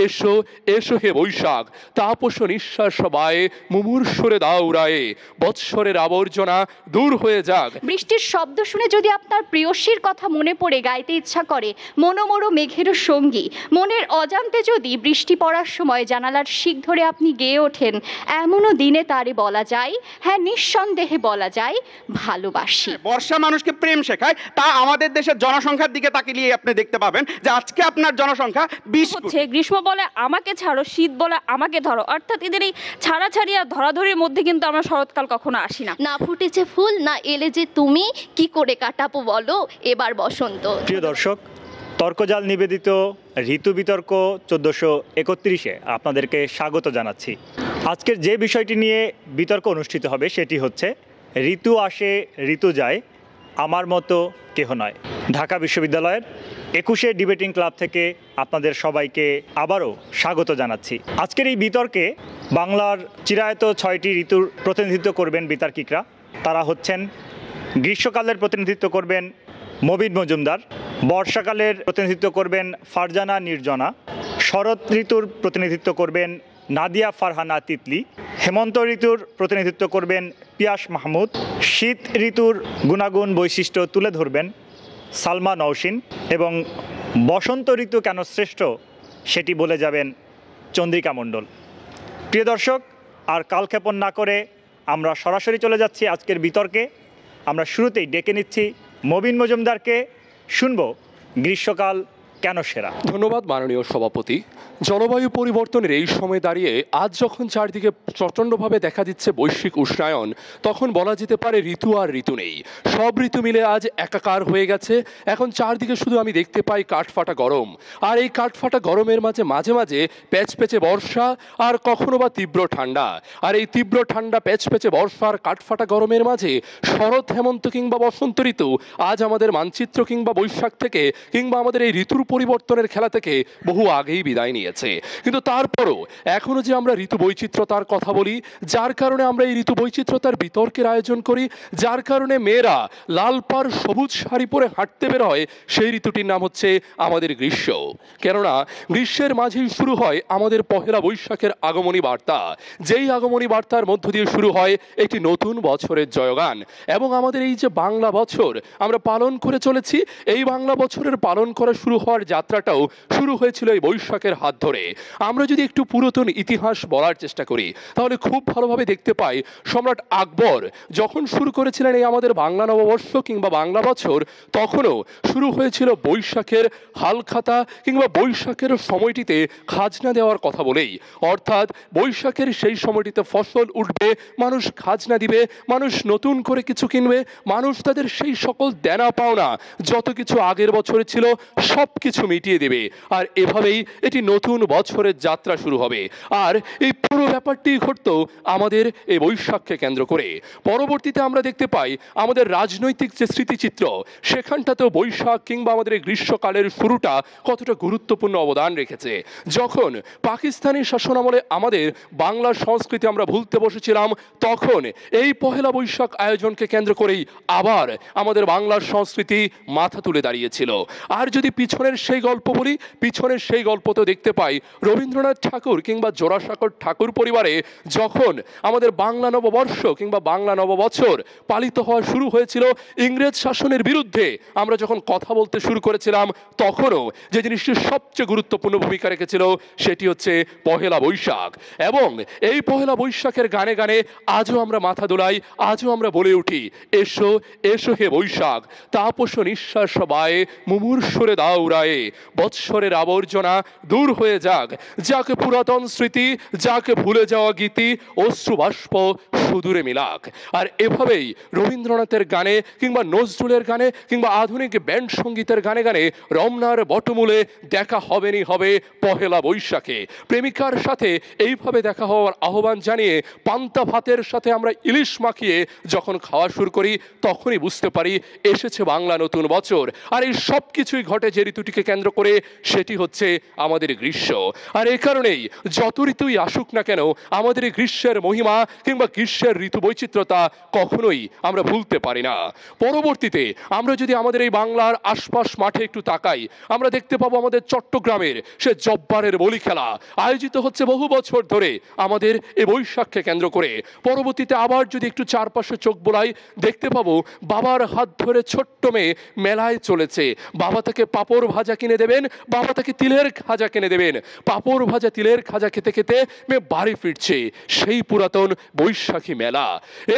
এসো এসো হে বৈশাখ, তাপস নিঃশ্বাস বায়ে মুমূর্ষরে দাউরায়ে, বৎসরের আবর্জনা দূর হয়ে যাক। বৃষ্টির শব্দ শুনে যদি আপনার প্রিয়সীর কথা মনে পড়ে গাইতে ইচ্ছা করে মনোমোর মেঘের সঙ্গী, মনের অজান্তে যদি বৃষ্টি পড়ার সময় জানালার শিক ধরে আপনি গেয়ে ওঠেন, এমনও দিনে তারে বলা যায়, হ্যাঁ নিঃসন্দেহে বলা যায় ভালোবাসি। বর্ষা মানুষকে প্রেম শেখায়, তা আমাদের দেশের জনসংখ্যার দিকে তাকিয়ে আপনি দেখতে পাবেন যে আজকে আপনার জনসংখ্যা 20 হচ্ছে। গ্রীষ্ম বলে আমাকে ছাড়ো, শীত বলে আমাকে ধরো, অর্থাৎ এদের এই ছাড়াছাড়ি আর ধরাধরির মধ্যে কিন্তু আমরা শরৎকাল কখনো আসি না। না ফুটেছে ফুল, না এলে যে তুমি, কি করে কাটাবো বলো এবার বসন্ত। প্রিয় দর্শক, তর্কজাল নিবেদিত ঋতু বিতর্ক 1431-এ আপনাদেরকে স্বাগত জানাচ্ছি। আজকের যে বিষয়টি নিয়ে বিতর্ক অনুষ্ঠিত হবে সেটি হচ্ছে ঋতু আসে ঋতু যায়, আমার মতো কেহ নয়। ঢাকা বিশ্ববিদ্যালয়ের 21শে ডিবেটিং ক্লাব থেকে আপনাদের সবাইকে আবারও স্বাগত জানাচ্ছি। আজকের এই বিতর্কে বাংলার চিরায়ত 6টি ঋতুর প্রতিনিধিত্ব করবেন বিতার্কিকরা। তারা হচ্ছেন, গ্রীষ্মকালের প্রতিনিধিত্ব করবেন মবিন মজুমদার, বর্ষাকালের প্রতিনিধিত্ব করবেন ফারজানা নির্জনা, শরৎ ঋতুর প্রতিনিধিত্ব করবেন নাদিয়া ফারহানা তিতলি, হেমন্ত ঋতুর প্রতিনিধিত্ব করবেন পিয়াস মাহমুদ, শীত ঋতুর গুণাগুণ বৈশিষ্ট্য তুলে ধরবেন সালমা নওশিন এবং বসন্ত ঋতু কেন শ্রেষ্ঠ সেটি বলে যাবেন চন্দ্রিকা মণ্ডল। প্রিয় দর্শক, আর কালক্ষেপণ না করে আমরা সরাসরি চলে যাচ্ছি আজকের বিতর্কে। আমরা শুরুতেই ডেকে নিচ্ছি মবিন মজুমদারকে, শুনব গ্রীষ্মকাল কেন সেরা। ধন্যবাদ মাননীয় সভাপতি। জলবায়ু পরিবর্তনের এই সময় দাঁড়িয়ে আজ যখন চারদিকে প্রচণ্ডভাবে দেখা দিচ্ছে বৈশ্বিক উষ্ণায়ন, তখন বলা যেতে পারে ঋতু আর ঋতু নেই, সব ঋতু মিলে আজ একাকার হয়ে গেছে। এখন চারদিকে শুধু আমি দেখতে পাই কাঠফাটা গরম, আর এই কাঠফাটা গরমের মাঝে মাঝে মাঝে প্যাচপ্যাচে বর্ষা আর কখনো বা তীব্র ঠান্ডা। আর এই তীব্র ঠান্ডা, প্যাচপ্যাচে বর্ষা আর কাঠফাটা গরমের মাঝে শরৎ, হেমন্ত কিংবা বসন্ত ঋতু আজ আমাদের মানচিত্র কিংবা বৈশাখ থেকে কিংবা আমাদের এই ঋতুর পরিবর্তনের খেলা থেকে বহু আগেই বিদায় নিয়েছে। কিন্তু তারপরও এখনো যে আমরা ঋতু বৈচিত্র্যতার কথা বলি, যার কারণে আমরা এই ঋতু বৈচিত্র্যতার বিতর্কের আয়োজন করি, যার কারণে মেয়েরা লাল পাড় সবুজ শাড়ি পরে হাঁটতে বের হয়, সেই ঋতুটির নাম হচ্ছে আমাদের গ্রীষ্ম। কেননা গ্রীষ্মের মাঝেই শুরু হয় আমাদের পহেলা বৈশাখের আগমনী বার্তা, যেই আগমনী বার্তার মধ্য দিয়ে শুরু হয় একটি নতুন বছরের জয়গান। এবং আমাদের এই যে বাংলা বছর আমরা পালন করে চলেছি, এই বাংলা বছরের পালন করা শুরু হওয়ার যাত্রাটাও শুরু হয়েছিল এই বৈশাখের হাত ধরে। আমরা যদি একটু পুরাতন ইতিহাস বলার চেষ্টা করি তাহলে খুব ভালোভাবে দেখতে পাই সম্রাট আকবর যখন শুরু করেছিলেন এই আমাদের বাংলা নববর্ষ কিংবা বাংলা বছর, তখনও শুরু হয়েছিল বৈশাখের হালখাতা কিংবা বৈশাখের সময়টিতে খাজনা দেওয়ার কথা বলেই। অর্থাৎ বৈশাখের সেই সময়টিতে ফসল উঠবে, মানুষ খাজনা দিবে, মানুষ নতুন করে কিছু কিনবে, মানুষ তাদের সেই সকল দেনা পাওনা যত কিছু আগের বছরে ছিল সব কিছু মিটিয়ে দেবে। আর এভাবেই এটি নতুন বছরের যাত্রা শুরু হবে। আর এই পুরো ব্যাপারটি ঘটতো আমাদের এই বৈশাখকে কেন্দ্র করে। পরবর্তীতে আমরা দেখতে পাই আমাদের রাজনৈতিক যে স্মৃতিচিত্র, সেখানটাতেও বৈশাখ কিংবা আমাদের এই গ্রীষ্মকালের শুরুটা কতটা গুরুত্বপূর্ণ অবদান রেখেছে। যখন পাকিস্তানি শাসনামলে আমাদের বাংলার সংস্কৃতি আমরা ভুলতে বসেছিলাম, তখন এই পহেলা বৈশাখ আয়োজনকে কেন্দ্র করেই আবার আমাদের বাংলার সংস্কৃতি মাথা তুলে দাঁড়িয়েছিল। আর যদি পিছনের সেই গল্প বলি, পিছনের সেই গল্প তো দেখতে পাই রবীন্দ্রনাথ ঠাকুর কিংবা জোড়াসাঁকোর ঠাকুর পরিবারে যখন আমাদের বাংলা নববর্ষ কিংবা বাংলা নববছর পালিত হওয়া শুরু হয়েছিল ইংরেজ শাসনের বিরুদ্ধে, আমরা যখন কথা বলতে শুরু করেছিলাম, তখনও যে জিনিসটি সবচেয়ে গুরুত্বপূর্ণ ভূমিকা রেখেছিল সেটি হচ্ছে পহেলা বৈশাখ। এবং এই পহেলা বৈশাখের গানে গানে আজও আমরা মাথা দোলাই, আজও আমরা বলে উঠি, এসো এসো হে বৈশাখ, তাপস নিঃশ্বাস বায়ে মুমূর্ষরে দাউরায়ে, বৎসরের আবর্জনা দূর হয়ে যাক, যাকে পুরাতন স্মৃতি, যাকে ভুলে যাওয়া গীতি, অশ্রুবাষ্প সুদূরে মিলাক। আর এভাবেই রবীন্দ্রনাথের গানে কিংবা নজরুলের গানে কিংবা আধুনিক ব্যান্ড সঙ্গীতের গানে গানে রমনার বটমূলে দেখা হবেনই হবে পহেলা বৈশাখে। প্রেমিকার সাথে এইভাবে দেখা হওয়ার আহ্বান জানিয়ে পান্তা ভাতের সাথে আমরা ইলিশ মাখিয়ে যখন খাওয়া শুরু করি, তখনই বুঝতে পারি এসেছে বাংলা নতুন বছর। আর এই সব কিছুই ঘটে যে ঋতুটিকে কেন্দ্র করে, সেটি হচ্ছে আমাদের গ্রীষ্ম। গ্রীষ্ম। আর এই কারণেই যত ঋতুই আসুক না কেন আমাদের এই গ্রীষ্মের মহিমা কিংবা গ্রীষ্মের ঋতু বৈচিত্র্যতা কখনোই আমরা ভুলতে পারি না। পরবর্তীতে আমরা যদি আমাদের এই বাংলার আশপাশ মাঠে একটু তাকাই, আমরা দেখতে পাবো আমাদের চট্টগ্রামের সে জব্বারের বলি খেলা আয়োজিত হচ্ছে বহু বছর ধরে আমাদের এই বৈশাখকে কেন্দ্র করে। পরবর্তীতে আবার যদি একটু চারপাশে চোখ বোলাই দেখতে পাবো বাবার হাত ধরে ছোট্ট মেয়ে মেলায় চলেছে। বাবা তাকে পাঁপড় ভাজা কিনে দেবেন, বাবা তাকে তিলের খাজা কিনে দেবেন। পাঁপড় ভাজা তিলের খাজা খেতে খেতে মেয়ে বাড়ি ফিরছে, সেই পুরাতন বৈশাখী মেলা।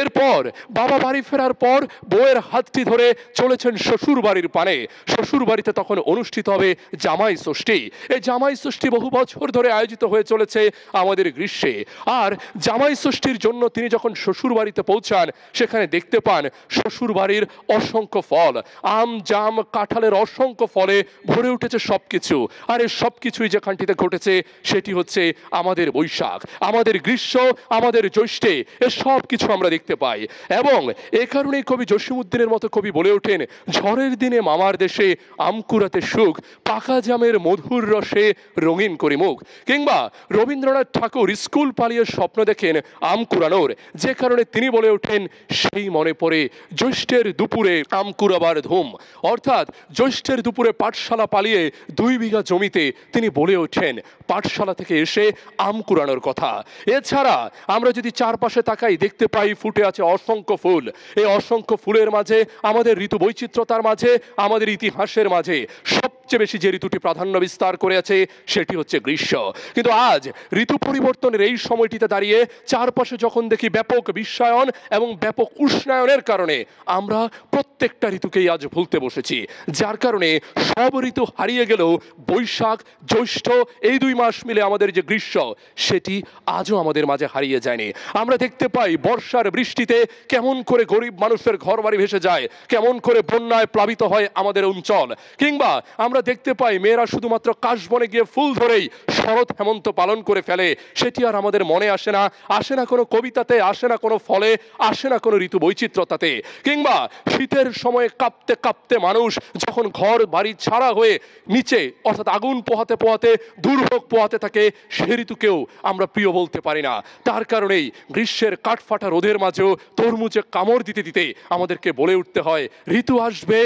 এরপর বাবা বাড়ি ফেরার পর বউয়ের হাতটি ধরে চলেছেন শ্বশুর বাড়ির পানে। শ্বশুর বাড়িতে তখন অনুষ্ঠিত হবে জামাই ষষ্ঠী। এই জামাই ষষ্ঠী বহু বছর ধরে আয়োজিত হয়ে চলেছে আমাদের গ্রীষ্মে। আর জামাই ষষ্ঠীর জন্য তিনি যখন শ্বশুর বাড়িতে পৌঁছান সেখানে দেখতে পান শ্বশুর বাড়ির অসংখ্য ফল, আম জাম কাঁঠালের অসংখ্য ফলে ভরে উঠেছে সবকিছু। আর এই সবকিছুই যেখানটিতে ঘটেছে সেটি হচ্ছে আমাদের বৈশাখ, আমাদের গ্রীষ্ম, আমাদের জ্যৈষ্ঠে, এ সব কিছু আমরা দেখতে পাই। এবং এ কারণেই কবি জসীমউদ্দিনের মতো কবি বলে ওঠেন, ঝড়ের দিনে মামার দেশে আম কুড়াতে সুখ, পাকা জামের মধুর রসে রঙিন করি মুখ। কিংবা রবীন্দ্রনাথ ঠাকুর স্কুল পালিয়ে স্বপ্ন দেখেন আম কুড়ানোর, যে কারণে তিনি বলে ওঠেন, সেই মনে পড়ে জ্যৈষ্ঠের দুপুরে আম কুড়াবার ধুম। অর্থাৎ জ্যৈষ্ঠের দুপুরে পাঠশালা পালিয়ে 2 বিঘা জমিতে তিনি বলে ওঠেন পাঠশালা থেকে এসে আম কুড়ানোর কথা। এছাড়া আমরা যদি চারপাশে তাকাই দেখতে পাই ফুটে আছে অসংখ্য ফুল। এই অসংখ্য ফুলের মাঝে আমাদের ঋতু বৈচিত্র্যতার মাঝে আমাদের ইতিহাসের মাঝে সবচেয়ে বেশি যে ঋতুটি প্রাধান্য বিস্তার করে আছে সেটি হচ্ছে গ্রীষ্ম। কিন্তু আজ ঋতু পরিবর্তনের এই সময়টিতে দাঁড়িয়ে চারপাশে যখন দেখি ব্যাপক বিশ্বায়ন এবং ব্যাপক উষ্ণায়নের কারণে আমরা প্রত্যেকটা ঋতুকেই আজ ভুলতে বসেছি, যার কারণে সব ঋতু হারিয়ে গেলেও বৈশাখ জ্যৈষ্ঠ এই 2 মাস মিলে আমাদের যে গ্রীষ্ম সেটি আজও আমাদের মাঝে হারিয়ে যায়নি। আমরা দেখতে পাই বর্ষার বৃষ্টিতে কেমন করে গরিব মানুষের ঘর বাড়ি ভেসে যায়, কেমন করে বন্যায় প্লাবিত হয় আমাদের অঞ্চল। কিংবা আমরা দেখতে পাই মেয়েরা শুধুমাত্র কাশবনে গিয়ে ফুল ধরেই শরৎ হেমন্ত পালন করে ফেলে, সেটি আর আমাদের মনে আসে না, আসে না কোনো কবিতাতে, আসে না কোনো ফলে, আসে না কোনো ঋতু বৈচিত্র্যতাতে। কিংবা শীতের সময়ে কাঁপতে কাঁপতে মানুষ যখন ঘর বাড়ি ছাড়া হয়ে নিচে অর্থাৎ আগুন পোহাতে পোহাতে দুর্ভোগ পোহাতে থাকে, সে ঋতুকেও আমরা প্রিয় বলতে পারি না। তার কারণেই গ্রীষ্মের কাঠফাটা রোদের মাঝেও তরমুজে কামড় দিতে দিতে আমাদেরকে বলে উঠতে হয়, ঋতু আসবে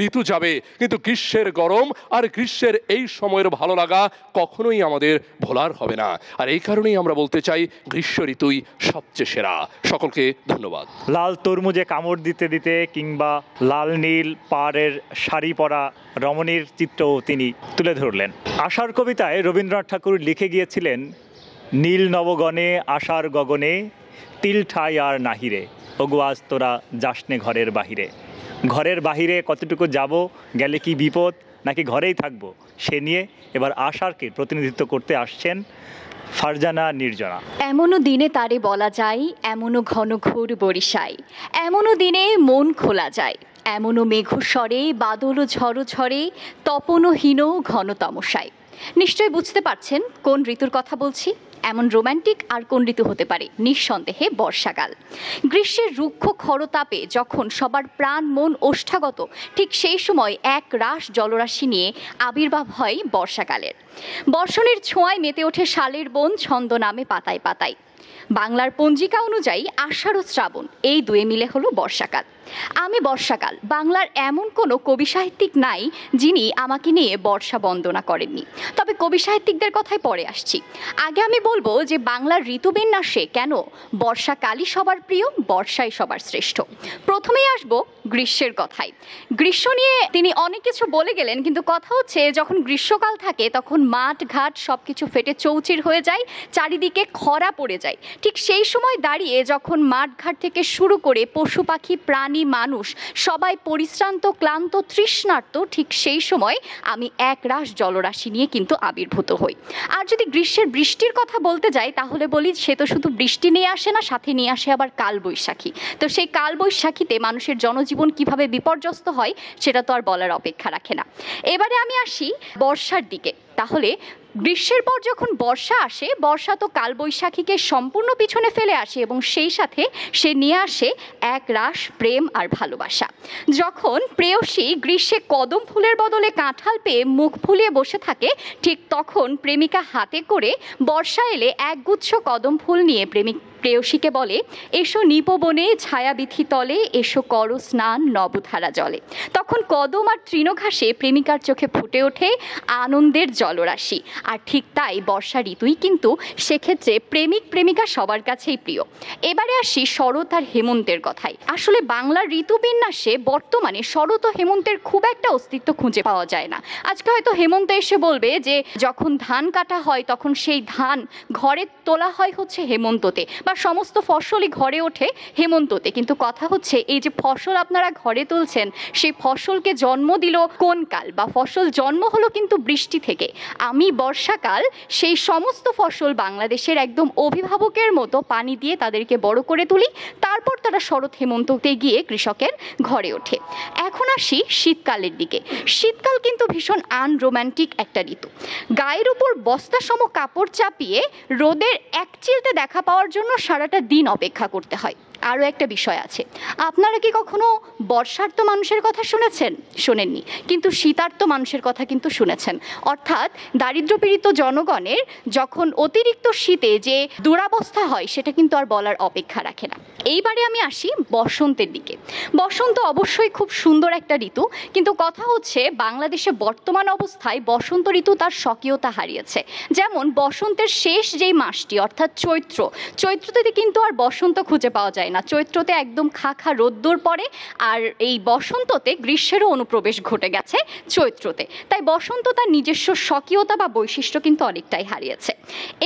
ঋতু যাবে, কিন্তু গ্রীষ্মের গরম আর গ্রীষ্মের এই সময়ের ভালো লাগা কখনোই আমাদের ভোলার হবে না। আর এই কারণেই আমরা বলতে চাই গ্রীষ্ম ঋতুই সবচেয়ে সেরা। সকলকে ধন্যবাদ। লাল তরমুজে কামড় দিতে দিতে কিংবা লাল নীল পাড়ের শাড়ি পরা রমণীর চিত্রও তিনি তুলে ধরলেন। আশার কবিতায় রবীন্দ্রনাথ ঠাকুর লিখে গিয়েছিলেন, নীল নবগণে আশার গগনে তিল ঠাই আর নাহিরে, ওগো আজ তোরা যাসনে ঘরের বাহিরে। ঘরের বাহিরে কতটুকু যাব, গেলে কি বিপদ, নাকি ঘরেই থাকবো, সে নিয়ে এবার আশারকে প্রতিনিধিত্ব করতে আসছেন ফারজানা নির্জনা। এমনও দিনে তারে বলা যায়, এমনও ঘন ঘোর বরিশায়, এমনও দিনে মন খোলা যায়, এমনও মেঘস্বরে বাদল ঝড়ো ঝড়ে, তপনহীন ঘন তমসায়। নিশ্চয়ই বুঝতে পারছেন কোন ঋতুর কথা বলছি। এমন রোম্যান্টিক আর কোন ঋতু হতে পারে? নিঃসন্দেহে বর্ষাকাল। গ্রীষ্মের রুক্ষ খরতাপে যখন সবার প্রাণ মন ওষ্ঠাগত, ঠিক সেই সময় এক রাশ জলরাশি নিয়ে আবির্ভাব হয় বর্ষাকালের। বর্ষণের ছোঁয়ায় মেতে ওঠে শালের বন ছন্দ নামে পাতায় পাতায়। বাংলার পঞ্জিকা অনুযায়ী আষাঢ় ও শ্রাবণ এই 2 মিলে হলো বর্ষাকাল। আমি বর্ষাকাল, বাংলার এমন কোনো কবি সাহিত্যিক নাই যিনি আমাকে নিয়ে বর্ষা বন্দনা করেননি। তবে কবি সাহিত্যিকদের কথায় পরে আসছি। আগে আমি বলবো যে বাংলার ঋতুবিন্যাসে কেন বর্ষাকালই সবার প্রিয়, বর্ষাই সবার শ্রেষ্ঠ। প্রথমেই আসবো গ্রীষ্মের কথায়। গ্রীষ্ম নিয়ে তিনি অনেক কিছু বলে গেলেন, কিন্তু কথা হচ্ছে যখন গ্রীষ্মকাল থাকে তখন মাঠ ঘাট সব কিছু ফেটে চৌচির হয়ে যায়, চারিদিকে খরা পড়ে যায়। ঠিক সেই সময় দাঁড়িয়ে যখন মাঠ ঘাট থেকে শুরু করে পশু পাখি প্রাণী মানুষ সবাই পরিশ্রান্ত ক্লান্ত তৃষ্ণার্ত, ঠিক সেই সময় আমি এক রাশ জলরাশি নিয়ে কিন্তু আবির্ভূত হই। আর যদি গ্রীষ্মের বৃষ্টির কথা বলতে যাই তাহলে বলি সে তো শুধু বৃষ্টি নিয়ে আসে না, সাথে নিয়ে আসে আবার কালবৈশাখী। তো সেই কালবৈশাখীতে মানুষের জনজীবন কিভাবে বিপর্যস্ত হয় সেটা তো আর বলার অপেক্ষা রাখে না। এবারে আমি আসি বর্ষার দিকে। তাহলে গ্রীষ্মের পর যখন বর্ষা আসে, বর্ষা তো কালবৈশাখীকে সম্পূর্ণ পিছনে ফেলে আসে এবং সেই সাথে সে নিয়ে আসে এক রাশ প্রেম আর ভালোবাসা। যখন প্রেয়সী গ্রীষ্মে কদম ফুলের বদলে কাঁঠাল পেয়ে মুখ ফুলিয়ে বসে থাকে, ঠিক তখন প্রেমিকা হাতে করে বর্ষা এলে একগুচ্ছ কদম ফুল নিয়ে প্রেয়সীকে বলে, এসো নিপবনে ছায়াবিথি তলে, এসো করো স্নান নবধারা জলে। তখন কদম আর তৃণঘাসে প্রেমিকার চোখে ফুটে ওঠে আনন্দের জলরাশি। আর ঠিক তাই বর্ষা ঋতুই কিন্তু সেক্ষেত্রে প্রেমিক প্রেমিকা সবার কাছেই প্রিয়। এবারে আসি শরৎ আর হেমন্তের কথায়। আসলে বাংলার ঋতুবিন্যাসে বর্তমানে শরৎ ও হেমন্তের খুব একটা অস্তিত্ব খুঁজে পাওয়া যায় না। আজকে হয়তো হেমন্ত এসে বলবে যে যখন ধান কাটা হয় তখন সেই ধান ঘরে তোলা হয় হচ্ছে হেমন্ততে, বা সমস্ত ফসলই ঘরে ওঠে হেমন্ততে। কিন্তু কথা হচ্ছে এই যে ফসল আপনারা ঘরে তুলছেন, সেই ফসলকে জন্ম দিল কোন কাল, বা ফসল জন্ম হলো কিন্তু বৃষ্টি থেকে। আমি বর্ষাকাল সেই সমস্ত ফসল বাংলাদেশের একদম অভিভাবকের মতো পানি দিয়ে তাদেরকে বড় করে তুলি, তারপর তারা শরৎ হেমন্ততে গিয়ে কৃষকের ঘরে ওঠে। এখন আসি শীতকালের দিকে। শীতকাল কিন্তু ভীষণ আনরোম্যান্টিক একটা ঋতু। গায়ের উপর বস্তা সম কাপড় চাপিয়ে রোদের এক চিলতে দেখা পাওয়ার জন্য সারাটা দিন অপেক্ষা করতে হয়। আরও একটা বিষয় আছে, আপনারা কি কখনো বর্ষার্ত মানুষের কথা শুনেছেন? শোনেননি, কিন্তু শীতার্ত মানুষের কথা কিন্তু শুনেছেন। অর্থাৎ দারিদ্র্যপীড়িত জনগণের যখন অতিরিক্ত শীতে যে দুরাবস্থা হয় সেটা কিন্তু আর বলার অপেক্ষা রাখে না। এইবারে আমি আসি বসন্তের দিকে। বসন্ত অবশ্যই খুব সুন্দর একটা ঋতু, কিন্তু কথা হচ্ছে বাংলাদেশে বর্তমান অবস্থায় বসন্ত ঋতু তার স্বকীয়তা হারিয়েছে। যেমন বসন্তের শেষ যেই মাসটি অর্থাৎ চৈত্রতে কিন্তু আর বসন্ত খুঁজে পাওয়া যায় না। চৈত্রতে একদম খা রোদ্দুর পড়ে, আর এই বসন্ততে গ্রীষ্মেরও অনুপ্রবেশ ঘটে গেছে চৈত্রতে। তাই বসন্ত তার নিজস্ব স্বকীয়তা বা বৈশিষ্ট্য কিন্তু অনেকটাই হারিয়েছে।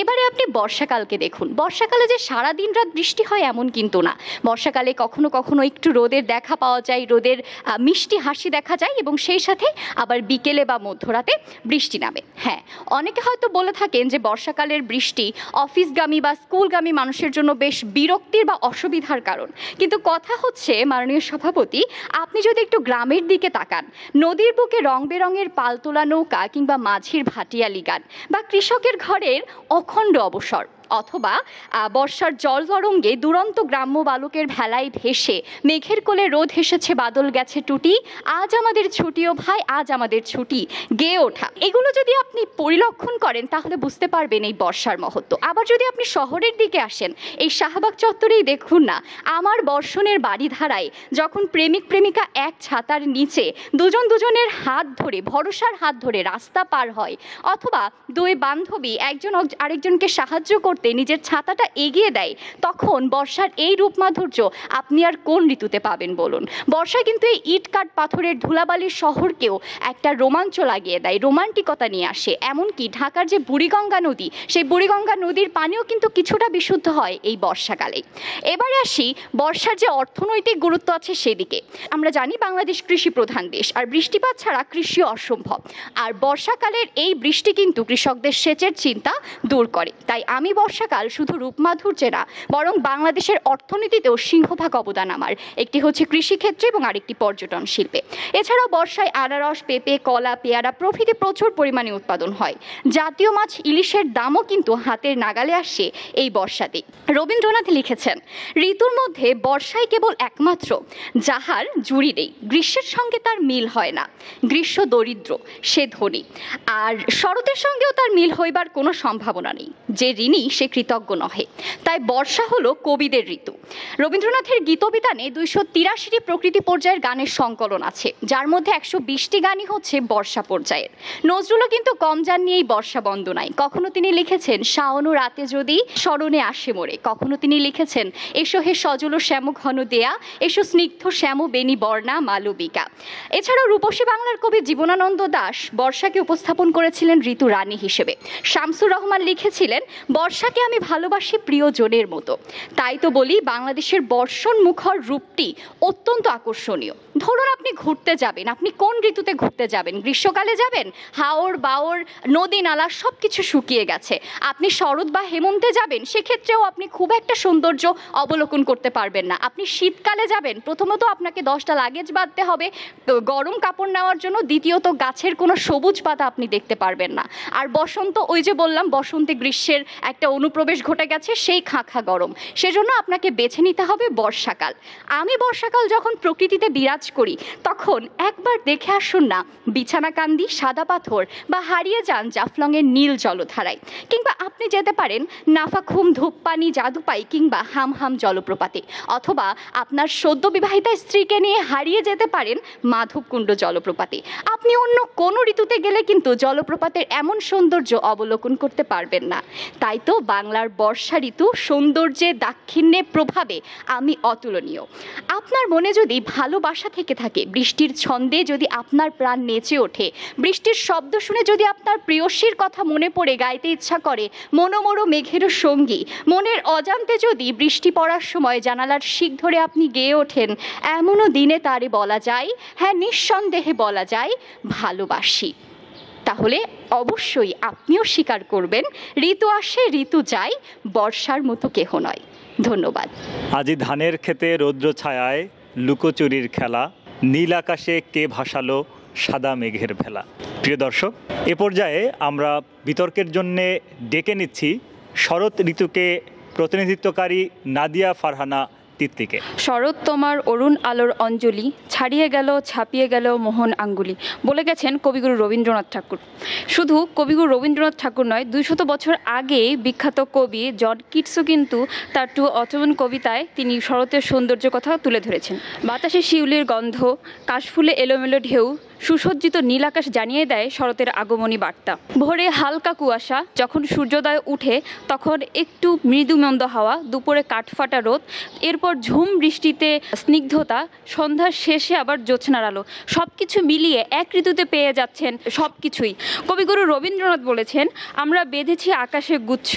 এবারে আপনি বর্ষাকালকে দেখুন। বর্ষাকালে যে সারা দিন রাত বৃষ্টি হয় এমন কিন্তু না। বর্ষাকালে কখনো কখনো একটু রোদের দেখা পাওয়া যায়, রোদের মিষ্টি হাসি দেখা যায়, এবং সেই সাথে আবার বিকেলে বা মধ্যরাতে বৃষ্টি নামে। হ্যাঁ, অনেকে হয়তো বলে থাকেন যে বর্ষাকালের বৃষ্টি অফিসগামী বা স্কুলগামী মানুষের জন্য বেশ বিরক্তির বা অসুবিধার কারণ। কিন্তু কথা হচ্ছে মাননীয় সভাপতি, আপনি যদি একটু গ্রামের দিকে তাকান, নদীর বুকে রং বেরঙের পালতোলা নৌকা কিংবা মাঝির ভাটিয়ালি গান, বা কৃষকের ঘরের অখণ্ড অবসর, অথবা বর্ষার জল তরঙ্গে দুরন্ত গ্রাম্য বালকের ভেলায় ভেসে মেঘের কোলে রোদ হেসেছে বাদল গেছে টুটি, আজ আমাদের ছুটি ও ভাই আজ আমাদের ছুটি গেয়ে ওঠা, এগুলো যদি আপনি পরিলক্ষণ করেন তাহলে বুঝতে পারবেন এই বর্ষার মহত্ব। আবার যদি আপনি শহরের দিকে আসেন, এই শাহবাগ চত্বরেই দেখুন না, আমার বর্ষণের বাড়ি ধারায় যখন প্রেমিক প্রেমিকা এক ছাতার নিচে দুজনের হাত ধরে, ভরসার হাত ধরে রাস্তা পার হয়, অথবা দুই বান্ধবী একজন আরেকজনকে সাহায্য করতে নিজের ছাতাটা এগিয়ে দেয়, তখন বর্ষার এই রূপমাধুর্য আপনি আর কোন ঋতুতে পাবেন বলুন? বর্ষা কিন্তু এই ইট কাঠ পাথরের ধুলাবালির শহরকেও একটা রোমাঞ্চ লাগিয়ে দেয়, রোমান্টিকতা নিয়ে আসে। এমনকি ঢাকার যে বুড়িগঙ্গা নদী, সেই বুড়িগঙ্গা নদীর পানিও কিন্তু কিছুটা বিশুদ্ধ হয় এই বর্ষাকালে। এবারে আসি বর্ষার যে অর্থনৈতিক গুরুত্ব আছে সেদিকে। আমরা জানি বাংলাদেশ কৃষি প্রধান দেশ, আর বৃষ্টিপাত ছাড়া কৃষি অসম্ভব। আর বর্ষাকালের এই বৃষ্টি কিন্তু কৃষকদের সেচের চিন্তা দূর করে। তাই আমি বর্ষাকাল শুধু রূপমাধুর্যে না, বরং বাংলাদেশের অর্থনীতিতেও সিংহভাগ অবদান আমার। একটি হচ্ছে কৃষিক্ষেত্রে এবং আরেকটি পর্যটন শিল্পে। এছাড়াও বর্ষায় আনারস, পেঁপে, কলা, পেয়ারা প্রভৃতি প্রচুর পরিমাণে উৎপাদন হয়। জাতীয় মাছ ইলিশের দামও কিন্তু হাতের নাগালে আসে এই বর্ষাতেই। রবীন্দ্রনাথ লিখেছেন, ঋতুর মধ্যে বর্ষাই কেবল একমাত্র যাহার জুড়ি নেই, গ্রীষ্মের সঙ্গে তার মিল হয় না, গ্রীষ্ম দরিদ্র সে ধনী। আর শরতের সঙ্গেও তার মিল হইবার কোনো সম্ভাবনা নেই, যে ঋণী সে কৃতজ্ঞ নহে। তাই বর্ষা হলো কবিদের ঋতু। রবীন্দ্রনাথের গীতবিতানে 283টি প্রকৃতি পর্যায়ের গানের সংকলন আছে, যার মধ্যে 120টি গানই হচ্ছে বর্ষা পর্যায়ের। নজরুলও কিন্তু কম যাননি এই বর্ষা বন্দনায়। কখনো তিনি লিখেছেন শাওন রাতে যদি স্মরণে আসে মোরে, কখনো তিনি লিখেছেন এসো হে সজল শ্যাম ঘন দেয়া, এসো স্নিগ্ধ শ্যাম বেনি বর্ণা মালবিকা। এছাড়াও রূপসী বাংলার কবি জীবনানন্দ দাশ বর্ষাকে উপস্থাপন করেছিলেন ঋতু রানী হিসেবে। শামসুর রহমান লিখেছিলেন, বর্ষা আপনাকে আমি ভালোবাসি প্রিয়জনের মতো। তাই তো বলি বাংলাদেশের বর্ষণ মুখর রূপটি অত্যন্ত আকর্ষণীয়। ধরুন আপনি ঘুরতে যাবেন, আপনি কোন ঋতুতে ঘুরতে যাবেন? গ্রীষ্মকালে যাবেন, হাওর বাওর নদী নালা সব কিছু শুকিয়ে গেছে। আপনি শরৎ বা হেমন্তে যাবেন, সেক্ষেত্রেও আপনি খুব একটা সৌন্দর্য অবলোকন করতে পারবেন না। আপনি শীতকালে যাবেন, প্রথমত আপনাকে 10টা লাগেজ বাঁধতে হবে গরম কাপড় নেওয়ার জন্য, দ্বিতীয়ত গাছের কোনো সবুজ পাতা আপনি দেখতে পারবেন না। আর বসন্ত, ওই যে বললাম বসন্তে গ্রীষ্মের একটা অনুপ্রবেশ ঘটে গেছে, সেই খাঁখা গরম। সেজন্য আপনাকে বেছে নিতে হবে বর্ষাকাল। আমি বর্ষাকাল যখন প্রকৃতিতে বিরাজ করি তখন একবার দেখে আসুন না বিছানাকান্দি, সাদা পাথর বা হারিয়ে যান জাফলংয়ের নীল জলধারায়, কিংবা আপনি যেতে পারেন নাফাখুম, ধূপপানি, জাদুপাই কিংবা হামহাম জলপ্রপাতে, অথবা আপনার সদ্য বিবাহিতা স্ত্রীকে নিয়ে হারিয়ে যেতে পারেন মাধবকুণ্ড জলপ্রপাতে। আপনি অন্য কোনো ঋতুতে গেলে কিন্তু জলপ্রপাতের এমন সৌন্দর্য অবলোকন করতে পারবেন না। তাই তো বাংলার বর্ষা ঋতু সৌন্দর্যে দাক্ষিণ্যে প্রভাবে আমি অতুলনীয়। আপনার মনে যদি ভালোবাসা থেকে থাকে, বৃষ্টির ছন্দে যদি আপনার প্রাণ নেচে ওঠে, বৃষ্টির শব্দ শুনে যদি আপনার প্রিয়সীর কথা মনে পড়ে গাইতে ইচ্ছা করে, মনোমরো মেঘেরও সঙ্গী, মনের অজান্তে যদি বৃষ্টি পড়ার সময় জানালার শিক ধরে আপনি গেয়ে ওঠেন, এমনও দিনে তারে বলা যায়, হ্যাঁ নিঃসন্দেহে বলা যায় ভালোবাসি। তাহলে অবশ্যই আপনিও স্বীকার করবেন, ঋতু আসে ঋতু যায়, বর্ষার মতো কেহ নয়। ধন্যবাদ। আজি ধানের ক্ষেতে রৌদ্র ছায়ায় লুকোচুরির খেলা, নীল আকাশে কে ভাসালো সাদা মেঘের ভেলা। প্রিয় দর্শক, এ পর্যায়ে আমরা বিতর্কের জন্যে ডেকে নিচ্ছি শরৎ ঋতুকে প্রতিনিধিত্বকারী নাদিয়া ফারহানা তিতলিকে। শরৎ তোমার অরুণ আলোর অঞ্জলি, ছাড়িয়ে গেল ছাপিয়ে গেল মোহন আঙ্গুলি, বলে গেছেন কবিগুরু রবীন্দ্রনাথ ঠাকুর। শুধু কবিগুরু রবীন্দ্রনাথ ঠাকুর নয়, 200 বছর আগে বিখ্যাত কবি জন কিটসও কিন্তু তার টু অটোমন কবিতায় তিনি শরতের সৌন্দর্য কথা তুলে ধরেছেন। বাতাসে শিউলির গন্ধ, কাশফুলে এলোমেলো ঢেউ, সুসজ্জিত নীল আকাশ জানিয়ে দেয় শরতের আগমনী বার্তা। ভোরে হালকা কুয়াশা, যখন সূর্যোদয় উঠে তখন একটু মৃদুমন্দ হাওয়া, দুপুরে কাঠফাটা রোদ, এরপর ঝুম বৃষ্টিতে স্নিগ্ধতা, সন্ধ্যার শেষে আবার জ্যোৎস্নার আলো, সব কিছু মিলিয়ে এক ঋতুতে পেয়ে যাচ্ছেন সব কিছুই। কবিগুরু রবীন্দ্রনাথ বলেছেন, আমরা বেঁধেছি আকাশে গুচ্ছ,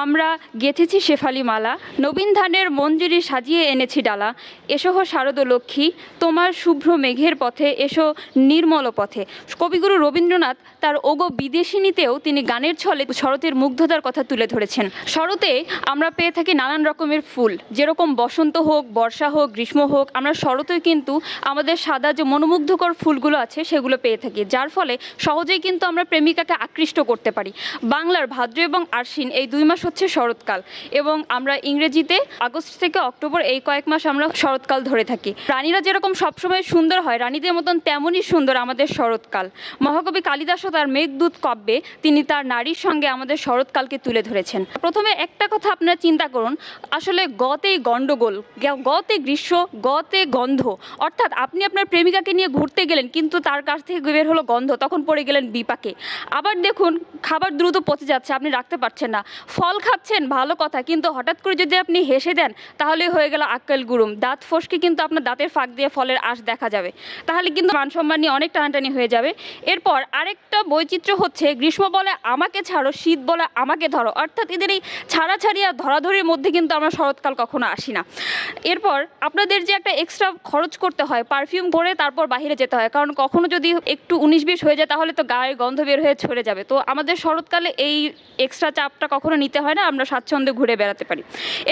আমরা গেঁথেছি শেফালি মালা, নবীন ধানের মঞ্জুরি সাজিয়ে এনেছি ডালা, এসো হো শারদ লক্ষ্মী, তোমার শুভ্র মেঘের পথে এসো নির্মল পথে। কবিগুরু রবীন্দ্রনাথ তার ওগো বিদেশিনীতেও তিনি গানের ছলে শরতের মুগ্ধতার কথা তুলে ধরেছেন। শরতে আমরা পেয়ে থাকি নানান রকমের ফুল, যেরকম বসন্ত হোক, বর্ষা হোক, গ্রীষ্ম হোক, আমরা শরতেও কিন্তু আমাদের সাদা যে মনোমুগ্ধকর ফুলগুলো আছে সেগুলো পেয়ে থাকি, যার ফলে সহজেই কিন্তু আমরা প্রেমিকাকে আকৃষ্ট করতে পারি। বাংলার ভাদ্র এবং আশ্বিন এই 2 মাস হচ্ছে শরৎকাল, এবং আমরা ইংরেজিতে আগস্ট থেকে অক্টোবর এই কয়েক মাস আমরা শরৎকাল ধরে থাকি। রানীরা যেরকম সবসময় সুন্দর হয়, রানীদের মতন তেমনই সুন্দর আমাদের শরৎকাল। মহাকবি কালিদাসও তার মেঘদূত কাব্যে তিনি তার নারীর সঙ্গে আমাদের শরৎকালকে তুলে ধরেছেন। প্রথমে একটা কথা আপনারা চিন্তা করুন, আসলে গতে গণ্ডগোল, গতে গ্রীষ্ম, গতে গন্ধ, অর্থাৎ আপনি আপনার প্রেমিকাকে নিয়ে ঘুরতে গেলেন কিন্তু তার কাছ থেকে বের হলো গন্ধ, তখন পড়ে গেলেন বিপাকে। আবার দেখুন খাবার দ্রুত পচে যাচ্ছে, আপনি রাখতে পারছেন না। ফল খাচ্ছেন ভালো কথা, কিন্তু হঠাৎ করে যদি আপনি হেসে দেন তাহলে হয়ে গেল আক্কেল গুরুম, দাঁত ফসকে কিন্তু আপনার দাঁতের ফাঁক দিয়ে ফলের আঁশ দেখা যাবে, তাহলে কিন্তু মান সম্মান নিয়ে অনেক টানাটানি হয়ে যাবে। এরপর আরেকটা বৈচিত্র্য হচ্ছে, গ্রীষ্ম বলে আমাকে ছাড়ো, শীত বলে আমাকে ধরো, অর্থাৎ এদের এই ছাড়াছাড়ি আর ধরাধরির মধ্যে কিন্তু আমরা শরৎকাল কখনো আসি না। এরপর আপনাদের যে একটা এক্সট্রা খরচ করতে হয়, পারফিউম করে তারপর বাইরে যেতে হয়, কারণ কখনো যদি একটু 19-20 হয়ে যায় তাহলে তো গায়ে গন্ধ বের হয়ে ছড়ে যাবে। তো আমাদের শরৎকালে এই এক্সট্রা চাপটা কখনো নিতে হয় না, আমরা স্বাচ্ছন্দ্যে ঘুরে বেড়াতে পারি।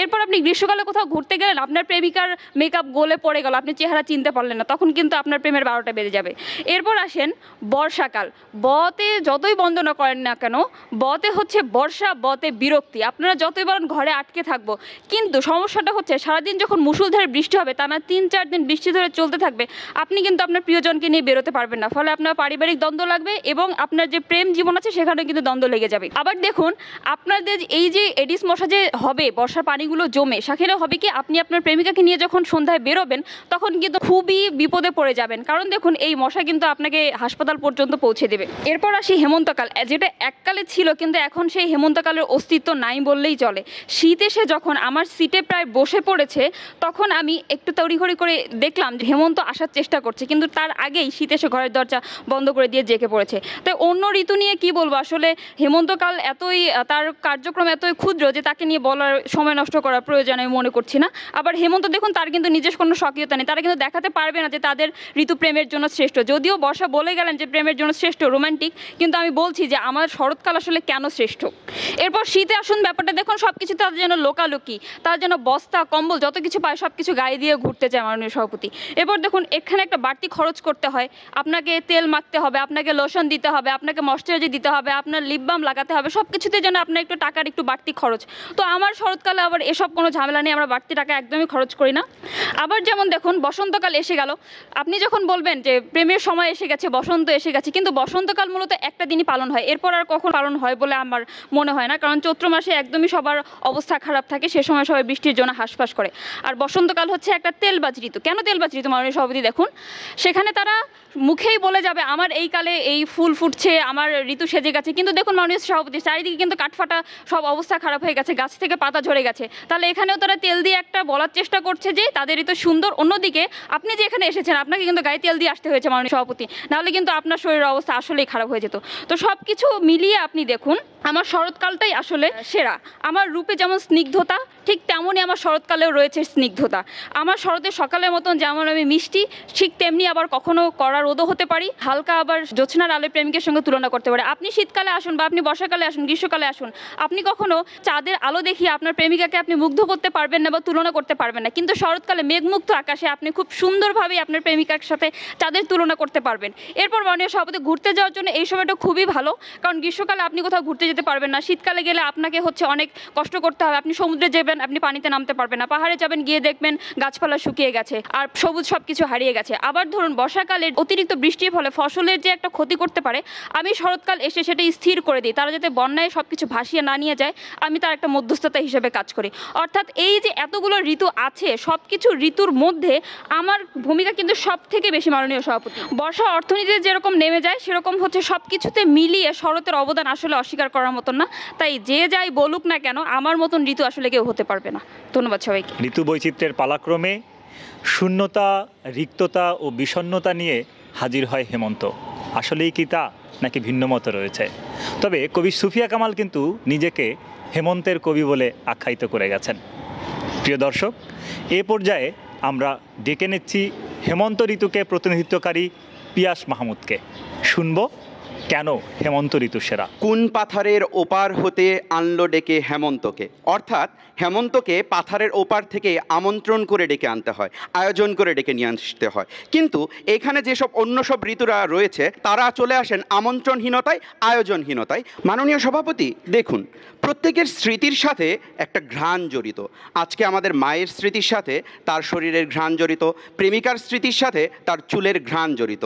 এরপর আপনি গ্রীষ্মকালে কোথাও ঘুরতে গেলেন, আপনার প্রেমিকার মেকআপ গলে পড়ে গেল, আপনি চেহারা চিনতে পারলেন না, তখন কিন্তু আপনার প্রেমের 12টা বেজে যাবে। এরপর আসেন বর্ষাকাল। বতে যতই বন্দনা করেন না কেন, বতে হচ্ছে বর্ষা, বতে বিরক্তি। আপনারা যতই বলেন ঘরে আটকে থাকবো, কিন্তু সমস্যাটা হচ্ছে সারাদিন যখন মুষলধারে বৃষ্টি হবে, টানা 3-4 দিন বৃষ্টি ধরে চলতে থাকবে, আপনি কিন্তু আপনার প্রিয়জনকে নিয়ে বেরোতে পারবেন না, ফলে আপনার পারিবারিক দ্বন্দ্ব লাগবে এবং আপনার যে প্রেম জীবন আছে সেখানে কিন্তু দ্বন্দ্ব লেগে যাবে। আবার দেখুন আপনাদের এই যে এডিস মশা যে হবে, বর্ষার পানিগুলো জমে, সেখানে হবে কি, আপনি আপনার প্রেমিকাকে নিয়ে যখন সন্ধ্যায় বেরোবেন তখন কিন্তু খুবই বিপদে পড়ে যাবেন, কারণ দেখুন এই মশা বর্ষা কিন্তু আপনাকে হাসপাতাল পর্যন্ত পৌঁছে দেবে। এরপর আসি হেমন্তকাল, যেটা এককালে ছিল কিন্তু এখন সেই হেমন্তকালের অস্তিত্ব নাই বললেই চলে। শীত এসে যখন আমার সিটে প্রায় বসে পড়েছে তখন আমি একটু তড়িঘড়ি করে দেখলাম যে হেমন্ত আসার চেষ্টা করছে, কিন্তু তার আগেই শীত এসে ঘরের দরজা বন্ধ করে দিয়ে জেগে পড়েছে। তাই অন্য ঋতু নিয়ে কি বলবো, আসলে হেমন্তকাল এতই তার কার্যক্রম এতই ক্ষুদ্র যে তাকে নিয়ে বলার সময় নষ্ট করার প্রয়োজন আমি মনে করছি না। আবার হেমন্ত দেখুন, তার কিন্তু নিজস্ব কোনো স্বকীয়তা নেই, তারা কিন্তু দেখাতে পারবে না যে তাদের ঋতু প্রেমের জন্য শ্রেষ্ঠ। যদিও বর্ষা বলে গেলেন যে প্রেমের জন্য শ্রেষ্ঠ, রোমান্টিক, কিন্তু আমি বলছি যে আমার শরৎকাল আসলে কেন শ্রেষ্ঠ। এরপর শীতে আসুন, ব্যাপারটা দেখুন, সব কিছু তাদের যেন লোকালোকি, তার যেন বস্তা কম্বল যত কিছু পায় সব কিছু গায়ে দিয়ে ঘুরতে চায় মাননীয় সভাপতি। এরপর দেখুন, এখানে একটা বাড়তি খরচ করতে হয়, আপনাকে তেল মাখতে হবে, আপনাকে লোশন দিতে হবে, আপনাকে ময়শ্চারাইজার দিতে হবে, আপনার লিপ বাম লাগাতে হবে, সব কিছুতে যেন আপনার একটু টাকার একটু বাড়তি খরচ। তো আমার শরৎকালে আবার এসব কোনো ঝামেলা নেই, আমরা বাড়তি টাকা একদমই খরচ করি না। আবার যেমন দেখুন, বসন্তকাল এসে গেল, আপনি যখন বলবেন যে প্রেমের সময় এসে গেছে, বসন্ত এসে গেছে, কিন্তু বসন্তকাল মূলত একটা দিনই পালন হয়, এরপর আর কখন পালন হয় বলে আমার মনে হয় না, কারণ চৈত্র মাসে একদমই সবার অবস্থা খারাপ থাকে, সে সময় সবাই বৃষ্টির জন্য হাঁসফাঁস করে। আর বসন্তকাল হচ্ছে একটা তেলবাজ ঋতু। কেন তেলবাজ ঋতু মাননীয় সভাপতি? দেখুন, সেখানে তারা মুখেই বলে যাবে আমার এই কালে এই ফুল ফুটছে, আমার ঋতু সেজে গেছে, কিন্তু দেখুন মাননীয় সভাপতি, চারিদিকে কিন্তু কাঠফাটা সব অবস্থা খারাপ হয়ে গেছে, গাছ থেকে পাতা ঝরে গেছে। তাহলে এখানেও তারা তেল দিয়ে একটা বলার চেষ্টা করছে যে তাদের ঋতু সুন্দর। অন্যদিকে আপনি যে এখানে এসেছেন, আপনাকে কিন্তু গায়ে তেল দিয়ে আসতে হয়েছে মাননীয় সভাপতি, নাহলে কিন্তু আপনার শরীরের অবস্থা আসলেই খারাপ হয়ে যেত। তো সব কিছু মিলিয়ে আপনি দেখুন, আমার শরৎকালটাই আসলে সেরা। আমার রূপে যেমন স্নিগ্ধতা, ঠিক তেমনই আমার শরৎকালেও রয়েছে স্নিগ্ধতা। আমার শরতের সকালের মতন যেমন আমি মিষ্টি, ঠিক তেমনি আবার কখনো কড়া রোদও হতে পারি, হালকা আবার জ্যোৎস্নার আলোয় প্রেমিকের সঙ্গে তুলনা করতে পারে। আপনি শীতকালে আসুন বা আপনি বর্ষাকালে আসুন, গ্রীষ্মকালে আসুন, আপনি কখনো চাঁদের আলো দেখিয়ে আপনার প্রেমিকাকে আপনি মুগ্ধ করতে পারবেন না বা তুলনা করতে পারবেন না, কিন্তু শরৎকালে মেঘমুক্ত আকাশে আপনি খুব সুন্দরভাবে আপনার প্রেমিকার সাথে চাঁদের তুলনা করতে পারবেন। এরপর মাননীয় সভাপতি, ঘুরতে যাওয়ার জন্য এই সময়টা খুবই ভালো, কারণ গ্রীষ্মকালে আপনি কোথাও ঘুরতে যেতে পারবেন না, শীতকালে গেলে আপনাকে হচ্ছে অনেক কষ্ট করতে হবে, আপনি সমুদ্রে যাবেন, আপনি পানিতে নামতে পারবেন না, পাহাড়ে যাবেন, গিয়ে দেখবেন গাছপালা শুকিয়ে গেছে আর সবুজ সব কিছু হারিয়ে গেছে। আবার ধরুন, বর্ষাকালে অতিরিক্ত বৃষ্টির ফলে ফসলের যে একটা ক্ষতি করতে পারে, আমি শরৎকাল এসে সেটা স্থির করে দিই, তারা যাতে বন্যায় সব কিছু ভাসিয়ে না নিয়ে যায়, আমি তার একটা মধ্যস্থতা হিসেবে কাজ করি। অর্থাৎ এই যে এতগুলো ঋতু আছে, সব কিছু ঋতুর মধ্যে আমার ভূমিকা কিন্তু সব থেকে বেশি মাননীয় সভাপতি। বর্ষা অর্থনীতিতে যেরকম নেমে যায়, সেরকম হচ্ছে সব কিছুতে মিলিয়ে শরতের অবদান আসলে অস্বীকার করার মতন না। তাই যে যাই বলুক না কেন, আমার মতন ঋতু আসলে কেউ হতে পারবে না। ধন্যবাদ সবাইকে। ঋতু বৈচিত্র্যের পালাক্রমে শূন্যতা, রিক্ততা ও বিষণ্ণতা নিয়ে হাজির হয় হেমন্ত। আসলেই কি তা, নাকি ভিন্ন মত রয়েছে? তবে কবি সুফিয়া কামাল কিন্তু নিজেকে হেমন্তের কবি বলে আখ্যায়িত করে গেছেন। প্রিয় দর্শক, এ পর্যায়ে আমরা ডেকে নিচ্ছি হেমন্ত ঋতুকে প্রতিনিধিত্বকারী পিয়াস মাহমুদকে। শুনব কেন হেমন্ত ঋতু সেরা। কোন পাথারের ওপার হতে আনলো ডেকে হেমন্তকে, অর্থাৎ হেমন্তকে পাথারের ওপার থেকে আমন্ত্রণ করে ডেকে আনতে হয়, আয়োজন করে ডেকে নিয়ে আসতে হয়। কিন্তু এখানে যেসব অন্য সব ঋতুরা রয়েছে তারা চলে আসেন আমন্ত্রণহীনতায়, আয়োজনহীনতায়। মাননীয় সভাপতি, দেখুন, প্রত্যেকের স্মৃতির সাথে একটা ঘ্রাণ জড়িত। আজকে আমাদের মায়ের স্মৃতির সাথে তার শরীরের ঘ্রাণ জড়িত, প্রেমিকার স্মৃতির সাথে তার চুলের ঘ্রাণ জড়িত।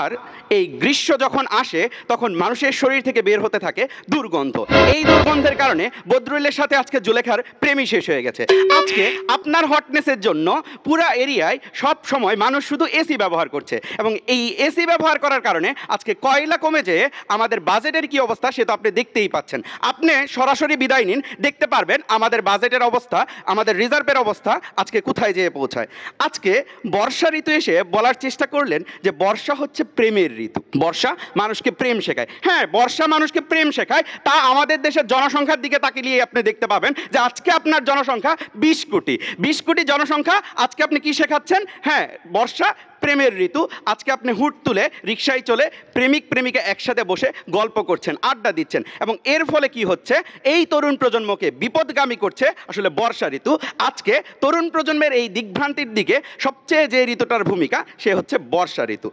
আর এই গ্রীষ্ম যখন আসে তখন মানুষের শরীর থেকে বের হতে থাকে দুর্গন্ধ। এই দুর্গন্ধের কারণে বদরুলের সাথে আজকে জুলেখার প্রেমই শেষ হয়ে গেছে। আজকে আপনার হটনেসের জন্য পুরা এরিয়ায় সব সময় মানুষ শুধু এসি ব্যবহার করছে, এবং এই এসি ব্যবহার করার কারণে আজকে কয়লা কমে যেয়ে আমাদের বাজেটের কি অবস্থা সে তো আপনি দেখতেই পাচ্ছেন। আপনি সরাসরি বিদায় নিন, দেখতে পারবেন আমাদের বাজেটের অবস্থা, আমাদের রিজার্ভের অবস্থা আজকে কোথায় যেয়ে পৌঁছায়। আজকে বর্ষা ঋতু এসে বলার চেষ্টা করলেন যে বর্ষা হচ্ছে প্রেমের ঋতু, বর্ষা মানুষকে প্রেম শেখায়। হ্যাঁ, বর্ষা মানুষকে প্রেম শেখায়, তা আমাদের দেশের জনসংখ্যার দিকে তাকিয়ে আপনি দেখতে পাবেন যে আজকে আপনার জনসংখ্যা 20 কোটি। 20 কোটি জনসংখ্যা, আজকে আপনি কি শেখাচ্ছেন? হ্যাঁ, বর্ষা প্রেমের ঋতু। আজকে আপনি হুট তুলে রিক্সায় চলে প্রেমিক প্রেমিকা একসাথে বসে গল্প করছেন, আড্ডা দিচ্ছেন, এবং এর ফলে কি হচ্ছে, এই তরুণ প্রজন্মকে বিপদগামী করছে আসলে বর্ষা ঋতু। আজকে তরুণ প্রজন্মের এই দিগ্ভ্রান্তির দিকে সবচেয়ে যে ঋতুটার ভূমিকা সে হচ্ছে বর্ষা ঋতু।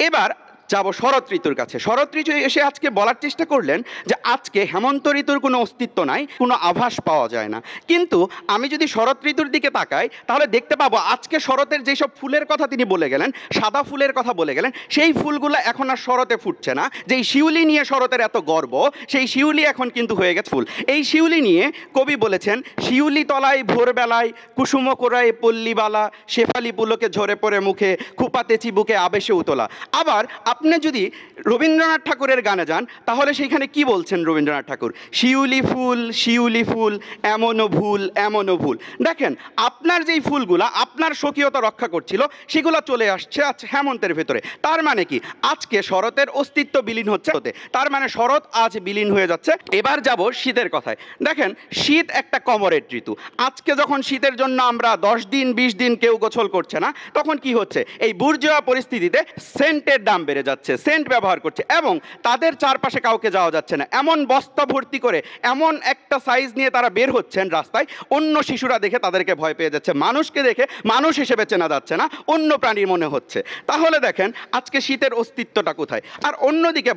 এবার যাব শরৎ ঋতুর কাছে। শরৎ ঋতু এসে আজকে বলার চেষ্টা করলেন যে আজকে হেমন্ত ঋতুর কোনো অস্তিত্ব নাই, কোনো আভাস পাওয়া যায় না। কিন্তু আমি যদি শরৎ ঋতুর দিকে তাকাই তাহলে দেখতে পাবো আজকে শরতের যেসব ফুলের কথা তিনি বলে গেলেন, সাদা ফুলের কথা বলে গেলেন, সেই ফুলগুলো এখন আর শরতে ফুটছে না। যেই শিউলি নিয়ে শরতের এত গর্ব, সেই শিউলি এখন কিন্তু হয়ে গেছে ফুল। এই শিউলি নিয়ে কবি বলেছেন, শিউলি তলায় ভোরবেলায় কুসুম কোরায় পল্লীবালা, শেফালি পুলকে ঝরে পড়ে মুখে, খুপাতে চিবুকে আবেশে উতলা। আবার আপনি যদি রবীন্দ্রনাথ ঠাকুরের গানে যান তাহলে সেইখানে কি বলছেন রবীন্দ্রনাথ ঠাকুর? শিউলি ফুল এমনও ভুল এমনও ভুল। দেখেন আপনার যেই ফুলগুলা আপনার স্বকীয়তা রক্ষা করছিল সেগুলো চলে আসছে আজ হেমন্তের ভেতরে। তার মানে কি আজকে শরতের অস্তিত্ব বিলীন হচ্ছে, তার মানে শরৎ আজ বিলীন হয়ে যাচ্ছে। এবার যাব শীতের কথায়। দেখেন শীত একটা কমরেড ঋতু। আজকে যখন শীতের জন্য আমরা 10 দিন 20 দিন কেউ গোসল করছে না, তখন কি হচ্ছে? এই বুর্জোয়া পরিস্থিতিতে সেন্টের দাম বেড়ে যাচ্ছে, সেন্ট ব্যবহার করছে এবং তাদের চারপাশে কাউকে যাওয়া যাচ্ছে না। এমন বস্তা ভর্তি করে এমন একটা সাইজ নিয়ে তারা বের হচ্ছেন রাস্তায়, অন্য শিশুরা দেখে তাদেরকে ভয় পেয়ে যাচ্ছে, মানুষকে দেখে মানুষ হিসেবে চেনা যাচ্ছে না, অন্য প্রাণীর মনে হচ্ছে। তাহলে দেখেন আজকে শীতের অস্তিত্বটা কোথায়? আর অন্যদিকে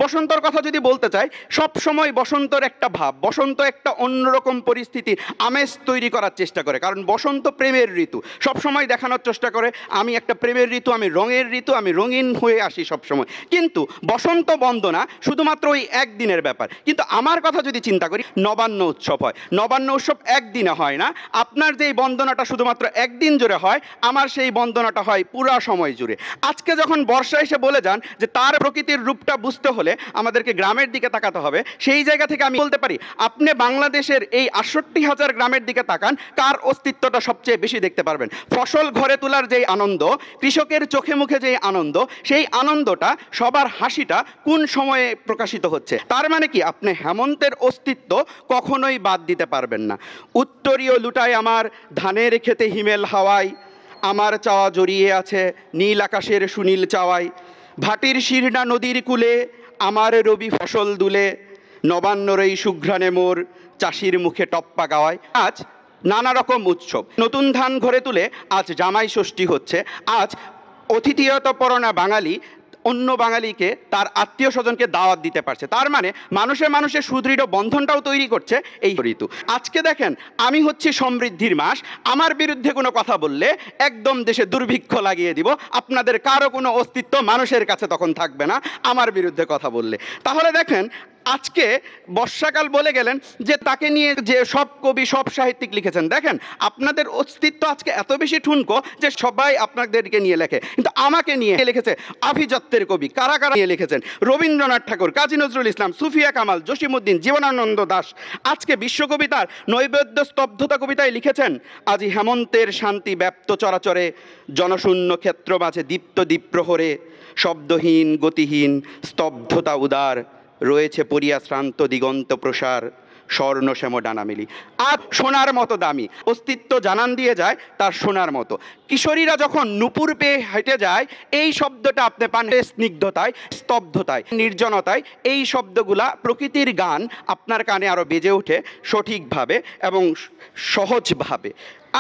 বসন্তর কথা যদি বলতে চাই, সব সময় বসন্তর একটা ভাব, বসন্ত একটা অন্যরকম পরিস্থিতি আমেজ তৈরি করার চেষ্টা করে, কারণ বসন্ত প্রেমের ঋতু। সব সময় দেখানোর চেষ্টা করে আমি একটা প্রেমের ঋতু, আমি রঙের ঋতু, আমি রঙিন হয়ে আসি সব সময়। কিন্তু বসন্ত বন্দনা শুধুমাত্র ওই একদিনের ব্যাপার। কিন্তু আমার কথা যদি চিন্তা করি, নবান্ন উৎসব হয়। নবান্ন উৎসব একদিনে হয় না। আপনার যেই বন্দনাটা শুধুমাত্র একদিন জুড়ে হয়, আমার সেই বন্দনাটা হয় পুরা সময় জুড়ে। আজকে যখন বর্ষা এসে বলে যান যে তার প্রকৃতির রূপটা বুঝতে হলে আমাদেরকে গ্রামের দিকে তাকাতে হবে, সেই জায়গা থেকে আমি বলতে পারি আপনি বাংলাদেশের এই 68,000 গ্রামের দিকে তাকান, কার অস্তিত্বটা সবচেয়ে বেশি দেখতে পারবেন। ফসল ঘরে তোলার যেই আনন্দ, কৃষকের চোখে মুখে যেই আনন্দ, সেই আনন্দটা, সবার হাসিটা কোন সময়ে প্রকাশিত হচ্ছে। তার মানে কি আপনি হেমন্তের অস্তিত্ব কখনোই বাদ দিতে পারবেন না। উত্তরীয় লুটায় আমার ধানের খেতে হিমেল হাওয়ায়, আমার চাওয়া জড়িয়ে আছে নীল আকাশের সুনীল চাওয়ায়, ভাটির শিরনা নদীর কূলে আমার রবি ফসল দুলে, নবান্নর এই সুঘ্রাণে মোর চাষির মুখে টপ্পা গাওয়ায়। আজ নানা রকম উৎসব, নতুন ধান ঘরে তুলে আজ জামাই ষষ্ঠী হচ্ছে। আজ অতিথিয়তপরণা বাঙালি অন্য বাঙালিকে তার আত্মীয় স্বজনকে দাওয়াত দিতে পারছে। তার মানে মানুষের সুদৃঢ় বন্ধনটাও তৈরি করছে এই ঋতু। আজকে দেখেন আমি হচ্ছি সমৃদ্ধির মাস, আমার বিরুদ্ধে কোনো কথা বললে একদম দেশে দুর্ভিক্ষ লাগিয়ে দিব। আপনাদের কারো কোনো অস্তিত্ব মানুষের কাছে তখন থাকবে না আমার বিরুদ্ধে কথা বললে। তাহলে দেখেন আজকে বর্ষাকাল বলে গেলেন যে তাকে নিয়ে যে সব কবি সব সাহিত্যিক লিখেছেন। দেখেন আপনাদের অস্তিত্ব আজকে এত বেশি ঠুনকো যে সবাই আপনাদেরকে নিয়ে লেখে, কিন্তু আমাকে নিয়ে লিখেছে আভিজাত্যের কবি কারা কারা নিয়ে লিখেছেন? রবীন্দ্রনাথ ঠাকুর, কাজী নজরুল ইসলাম, সুফিয়া কামাল, জসিমউদ্দিন, জীবনানন্দ দাশ। আজকে বিশ্বকবিতার নৈবেদ্য স্তব্ধতা কবিতায় লিখেছেন, আজি হেমন্তের শান্তি ব্যাপ্ত চরাচরে, জনশূন্য ক্ষেত্র মাঝে দীপ্ত দ্বীপ্রহরে, শব্দহীন গতিহীন স্তব্ধতা উদার, রয়েছে পরিয়া শ্রান্ত দিগন্ত প্রসার, স্বর্ণ শ্যাম ডানামিলি। আর সোনার মতো দামি অস্তিত্ব জানান দিয়ে যায় তার সোনার মতো। কিশোরীরা যখন নুপুর পেয়ে হেঁটে যায়, এই শব্দটা আপনি পান স্নিগ্ধতায়, স্তব্ধতায়, নির্জনতায়। এই শব্দগুলা প্রকৃতির গান আপনার কানে আরও বেজে ওঠে সঠিকভাবে এবং সহজভাবে।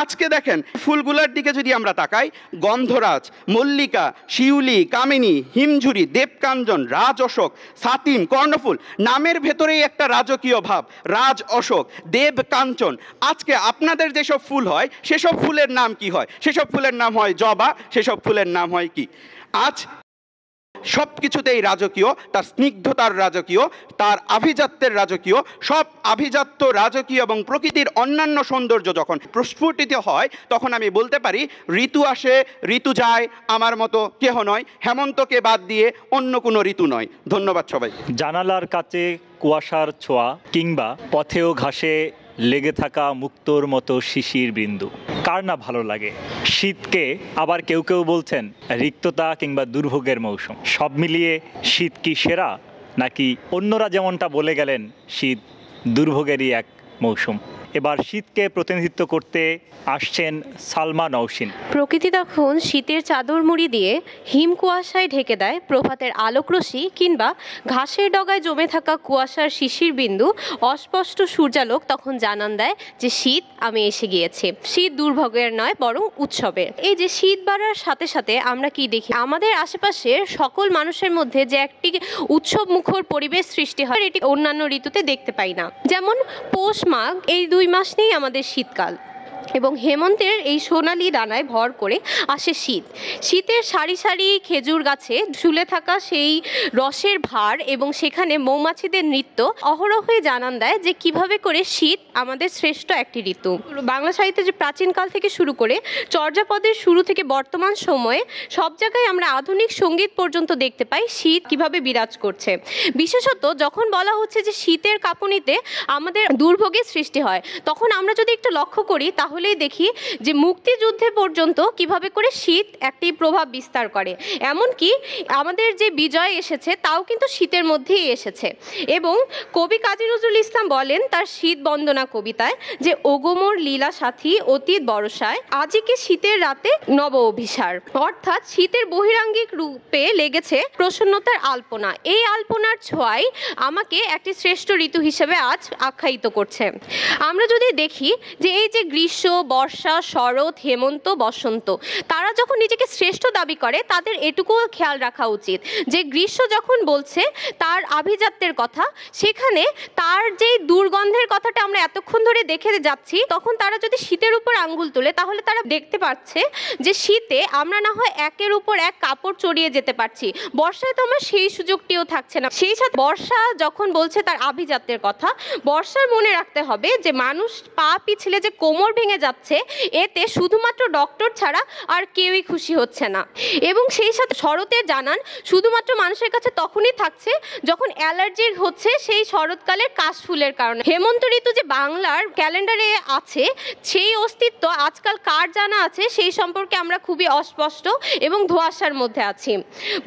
আজকে দেখেন ফুলগুলোর দিকে যদি আমরা তাকাই, গন্ধরাজ, মল্লিকা, শিউলি, কামিনী, হিমঝুরি, দেবকাঞ্জন, রাজ অশোক, সাতিম, কর্ণফুল, নামের ভেতরেই একটা রাজকীয় ভাব। রাজ অশোক, দেব কাঞ্চন। আজকে আপনাদের যেসব ফুল হয় সেসব ফুলের নাম কি হয়? সেসব ফুলের নাম হয় জবা, সেসব ফুলের নাম হয় কি? আজ সব কিছুতেই রাজকীয়, তার স্নিগ্ধতার রাজকীয়, তার আভিজাত্যের রাজকীয়। সব আভিজাত্য, রাজকীয় এবং প্রকৃতির অন্যান্য সৌন্দর্য যখন প্রস্ফুটিত হয়, তখন আমি বলতে পারি ঋতু আসে ঋতু যায়, আমার মতো কেহ নয়, হেমন্তকে বাদ দিয়ে অন্য কোনো ঋতু নয়। ধন্যবাদ সবাই। জানালার কাছে কুয়াশার ছোঁয়া কিংবা পথেও ঘাসে লেগে থাকা মুক্তোর মতো শিশির বিন্দু, কার না ভালো লাগে? শীতকে আবার কেউ কেউ বলছেন রিক্ততা কিংবা দুর্ভোগের মৌসুম। সব মিলিয়ে শীত কি সেরা, নাকি অন্যরা যেমনটা বলে গেলেন শীত দুর্ভোগেরই এক মৌসুম? এবার শীতকে প্রতিনিধিত্ব করতে আসছেন সালমা নওশিন। প্রকৃতি তখন শীতের চাদর মুড়ি দিয়ে হিম কুয়াশায় ঢেকে দেয় প্রভাতের আলোকরশ্মি, কিংবা ঘাসের ডগায় জমে থাকা কুয়াশার শিশির বিন্দু অস্পষ্ট সূর্যালোক তখন জানান দেয় যে শীত আমি এসে গিয়েছি। শীত দুর্ভোগের নয়, বরং উৎসবের। এই যে শীত বাড়ার সাথে সাথে আমরা কি দেখি, আমাদের আশেপাশের সকল মানুষের মধ্যে যে একটি উৎসব মুখর পরিবেশ সৃষ্টি হয়, এটি অন্যান্য ঋতুতে দেখতে পাই না। যেমন পৌষ মাঘ, এই 2 মাস নিয়েই আমাদের শীতকাল, এবং হেমন্তের এই সোনালি দানায় ভর করে আসে শীত। শীতের সারি সারি খেজুর গাছে ঝুলে থাকা সেই রসের ভার এবং সেখানে মৌমাছিদের নৃত্য অহরহই জানান দেয় যে কিভাবে করে শীত আমাদের শ্রেষ্ঠ একটি ঋতু। বাংলা সাহিত্যে যে প্রাচীনকাল থেকে শুরু করে চর্যাপদের শুরু থেকে বর্তমান সময়ে সব জায়গায় আমরা আধুনিক সঙ্গীত পর্যন্ত দেখতে পাই শীত কিভাবে বিরাজ করছে। বিশেষত যখন বলা হচ্ছে যে শীতের কাঁপুনিতে আমাদের দুর্ভোগের সৃষ্টি হয়, তখন আমরা যদি একটু লক্ষ্য করি তাহলেই দেখি যে মুক্তিযুদ্ধে পর্যন্ত কিভাবে করে শীত একটি প্রভাব বিস্তার করে। এমনকি আমাদের যে বিজয় এসেছে তাও কিন্তু শীতের মধ্যেই এসেছে। এবং কবি কাজী নজরুল ইসলাম বলেন তার শীত বন্দনা কবিতায় যে ওগোমোর লীলা সাথী অতীত বর্ষায়, আজিকে শীতের রাতে নব অভিসার। অর্থাৎ শীতের বহিরাঙ্গিক রূপে লেগেছে প্রসন্নতার আলপনা। এই আলপনার ছোঁয়াই আমাকে একটি শ্রেষ্ঠ ঋতু হিসেবে আজ আখ্যায়িত করছে। আমরা যদি দেখি যে এই যে গ্রীষ্ম, বর্ষা, শরৎ, হেমন্ত, বসন্ত, তারা যখন নিজেকে শ্রেষ্ঠ দাবি করে তাদের এটুকুও খেয়াল রাখা উচিত যে গ্রীষ্ম যখন বলছে তার আভিজাত্যের কথা, সেখানে তার যেই দুর্গন্ধের কথাটা আমরা এতক্ষণ ধরে দেখে যাচ্ছি, তখন তারা যদি শীতের উপর আঙ্গুল তোলে তাহলে তারা দেখতে পাচ্ছে যে শীতে আমরা না হয় একের উপর এক কাপড় চড়িয়ে যেতে পারছি, বর্ষায় তো আমার সেই সুযোগটিও থাকছে না। সেই সাথে বর্ষা যখন বলছে তার আভিজাত্যের কথা, বর্ষার মনে রাখতে হবে যে মানুষ পা পিছলে যে কোমর ভেঙে যাচ্ছে, এতে শুধুমাত্র ডক্টর ছাড়া আর কেউই খুশি হচ্ছে না। এবং সেই সাথে শরতের জানান শুধুমাত্র মানুষের কাছে তখনই থাকছে যখন অ্যালার্জি হচ্ছে সেই শরৎকালের কাশফুলের কারণে। হেমন্ত ঋতু যে বাংলার ক্যালেন্ডারে আছে সেই অস্তিত্ব আজকাল কার জানা আছে সেই সম্পর্কে আমরা খুবই অস্পষ্ট এবং ধোঁয়াশার মধ্যে আছি।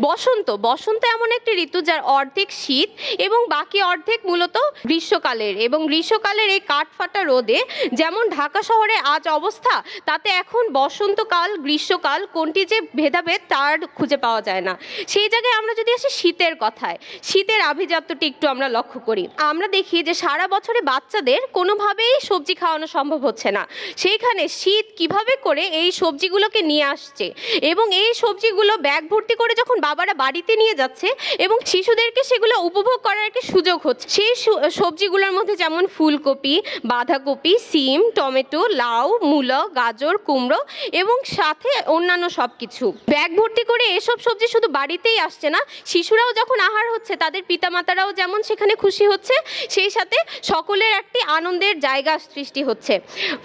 বসন্ত, বসন্ত এমন একটি ঋতু যার অর্ধেক শীত এবং বাকি অর্ধেক মূলত গ্রীষ্মকালের। এবং গ্রীষ্মকালের এই কাঠফাটা রোদে যেমন ঢাকা শহরে আজ অবস্থা, তাতে এখন বসন্তকাল গ্রীষ্মকাল কোনটি যে ভেদাভেদ তার খুঁজে পাওয়া যায় না। সেই জায়গায় আমরা যদি আসি শীতের কথায়, শীতের আভিজাত্যটি একটু আমরা লক্ষ্য করি। আমরা দেখি যে সারা বছরে বাচ্চাদের কোনোভাবেই সবজি খাওয়ানো সম্ভব হচ্ছে না, সেইখানে শীত কিভাবে করে এই সবজিগুলোকে নিয়ে আসছে এবং এই সবজিগুলো ব্যাগ ভর্তি করে যখন বাবারা বাড়িতে নিয়ে যাচ্ছে এবং শিশুদেরকে সেগুলো উপভোগ করার একটি সুযোগ হচ্ছে। সেই সবজিগুলোর মধ্যে যেমন ফুলকপি, বাঁধাকপি, সিম, টমেটো, লাউ, মূলা, গাজর, কুমড়ো এবং সাথে অন্যান্য সব কিছু ব্যাগ ভর্তি করে এসব সবজি শুধু বাড়িতেই আসছে না, শিশুরাও যখন আহার হচ্ছে তাদের পিতামাতারাও যেমন সেখানে খুশি হচ্ছে, সেই সাথে সকলের একটি আনন্দের জায়গা সৃষ্টি হচ্ছে।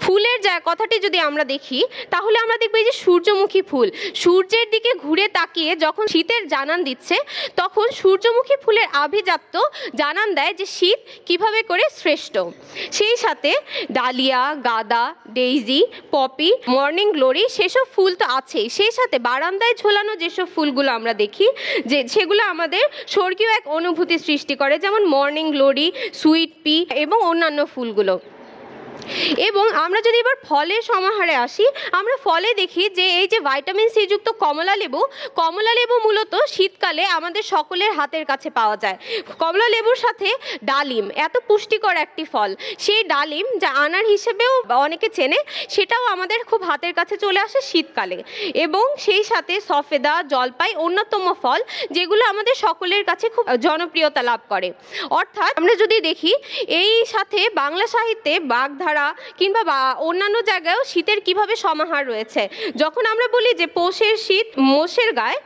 ফুলের কথাটি যদি আমরা দেখি তাহলে আমরা দেখব এই যে সূর্যমুখী ফুল সূর্যের দিকে ঘুরে তাকিয়ে যখন শীতের জানান দিচ্ছে, তখন সূর্যমুখী ফুলের আভিজাত্য জানান দেয় যে শীত কিভাবে করে শ্রেষ্ঠ। সেই সাথে ডালিয়া, গাঁদা, ডেইজি, পপি, মর্নিং গ্লোরি সেসব ফুল তো আছেই, সেই সাথে বারান্দায় ঝোলানো যেসব ফুলগুলো আমরা দেখি যে সেগুলো আমাদের স্বর্গীয় এক অনুভূতি সৃষ্টি করে, যেমন মর্নিং গ্লোরি, সুইট পি এবং অন্যান্য ফুলগুলো। এবং আমরা যদি এবার ফলের সমাহারে আসি, আমরা ফলে দেখি যে এই যে ভাইটামিন সি যুক্ত কমলা লেবু মূলত শীতকালে আমাদের সকলের হাতের কাছে পাওয়া যায়। কমলা লেবুর সাথে ডালিম, এত পুষ্টিকর একটি ফল, সেই ডালিম যা আনার হিসেবেও অনেকে চেনে, সেটাও আমাদের খুব হাতের কাছে চলে আসে শীতকালে। এবং সেই সাথে সফেদা, জলপাই অন্যতম ফল যেগুলো আমাদের সকলের কাছে খুব জনপ্রিয়তা লাভ করে। অর্থাৎ আমরা যদি দেখি এই সাথে বাংলা সাহিত্যে বাগধারা কিংবা অন্যান্য জায়গায়ও শীতের কিভাবে সমাহার রয়েছে। যখন আমরা বলি যে পৌষের শীত মোষের গায়ে,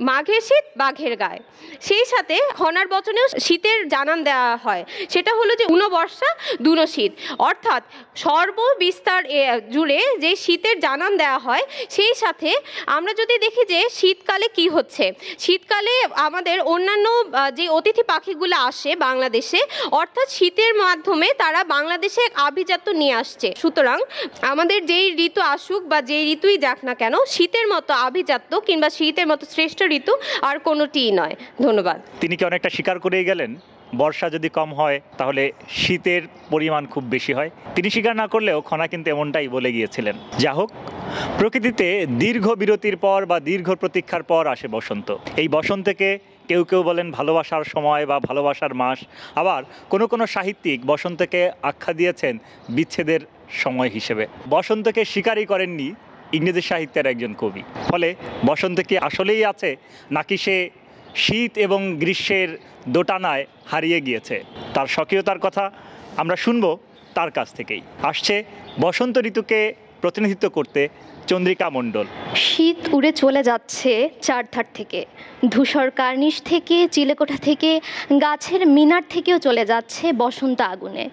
মাঘের শীত বাঘের গায়ে, সেই সাথে খনার বচনেও শীতের জানান দেওয়া হয়, সেটা হলো যে উনো বর্ষা দুনো শীত। অর্থাৎ সর্ববিস্তার জুড়ে যে শীতের জানান দেওয়া হয়, সেই সাথে আমরা যদি দেখি যে শীতকালে কি হচ্ছে, শীতকালে আমাদের অন্যান্য যে অতিথি পাখিগুলো আসে বাংলাদেশে, অর্থাৎ শীতের মাধ্যমে তারা বাংলাদেশে এক আভিজাত্য নিয়ে আসছে। সুতরাং আমাদের যেই ঋতু আসুক বা যেই ঋতুই যাক না কেন, শীতের মতো আভিজাত্য কিংবা শীতের মতো শ্রেষ্ঠ ঋতু আর কোনোটিই নয়। ধন্যবাদ। তিনি কি অনেকটা স্বীকার করেই গেলেন বর্ষা যদি কম হয় তাহলে শীতের পরিমাণ খুব বেশি হয়। তিনি স্বীকার না করলেও খনা কিন্তু এমনটাই বলে গিয়েছিলেন। যা হোক, প্রকৃতিতে দীর্ঘ বিরতির পর বা দীর্ঘ প্রতীক্ষার পর আসে বসন্ত। এই বসন্তকে কেউ কেউ বলেন ভালোবাসার সময় বা ভালোবাসার মাস, আবার কোনো কোনো সাহিত্যিক বসন্তকে আখ্যা দিয়েছেন বিচ্ছেদের সময় হিসেবে। বসন্তকে স্বীকারই করেননি ইংরেজি সাহিত্যের একজন কবি। ফলে বসন্ত কি আসলেই আছে, নাকি সে শীত এবং গ্রীষ্মের দোটানায় হারিয়ে গিয়েছে? তার স্বকীয়তার কথা আমরা শুনবো তার কাছ থেকেই। আসছে বসন্ত ঋতুকে প্রতিনিধিত্ব করতে চন্দ্রিকা মণ্ডল। শীত উড়ে চলে যাচ্ছে চারধার থেকে, ধূসর কার্নিশ থেকে, চিলেকোঠা থেকে, গাছের মিনার থেকেও চলে যাচ্ছে বসন্ত আগুনে।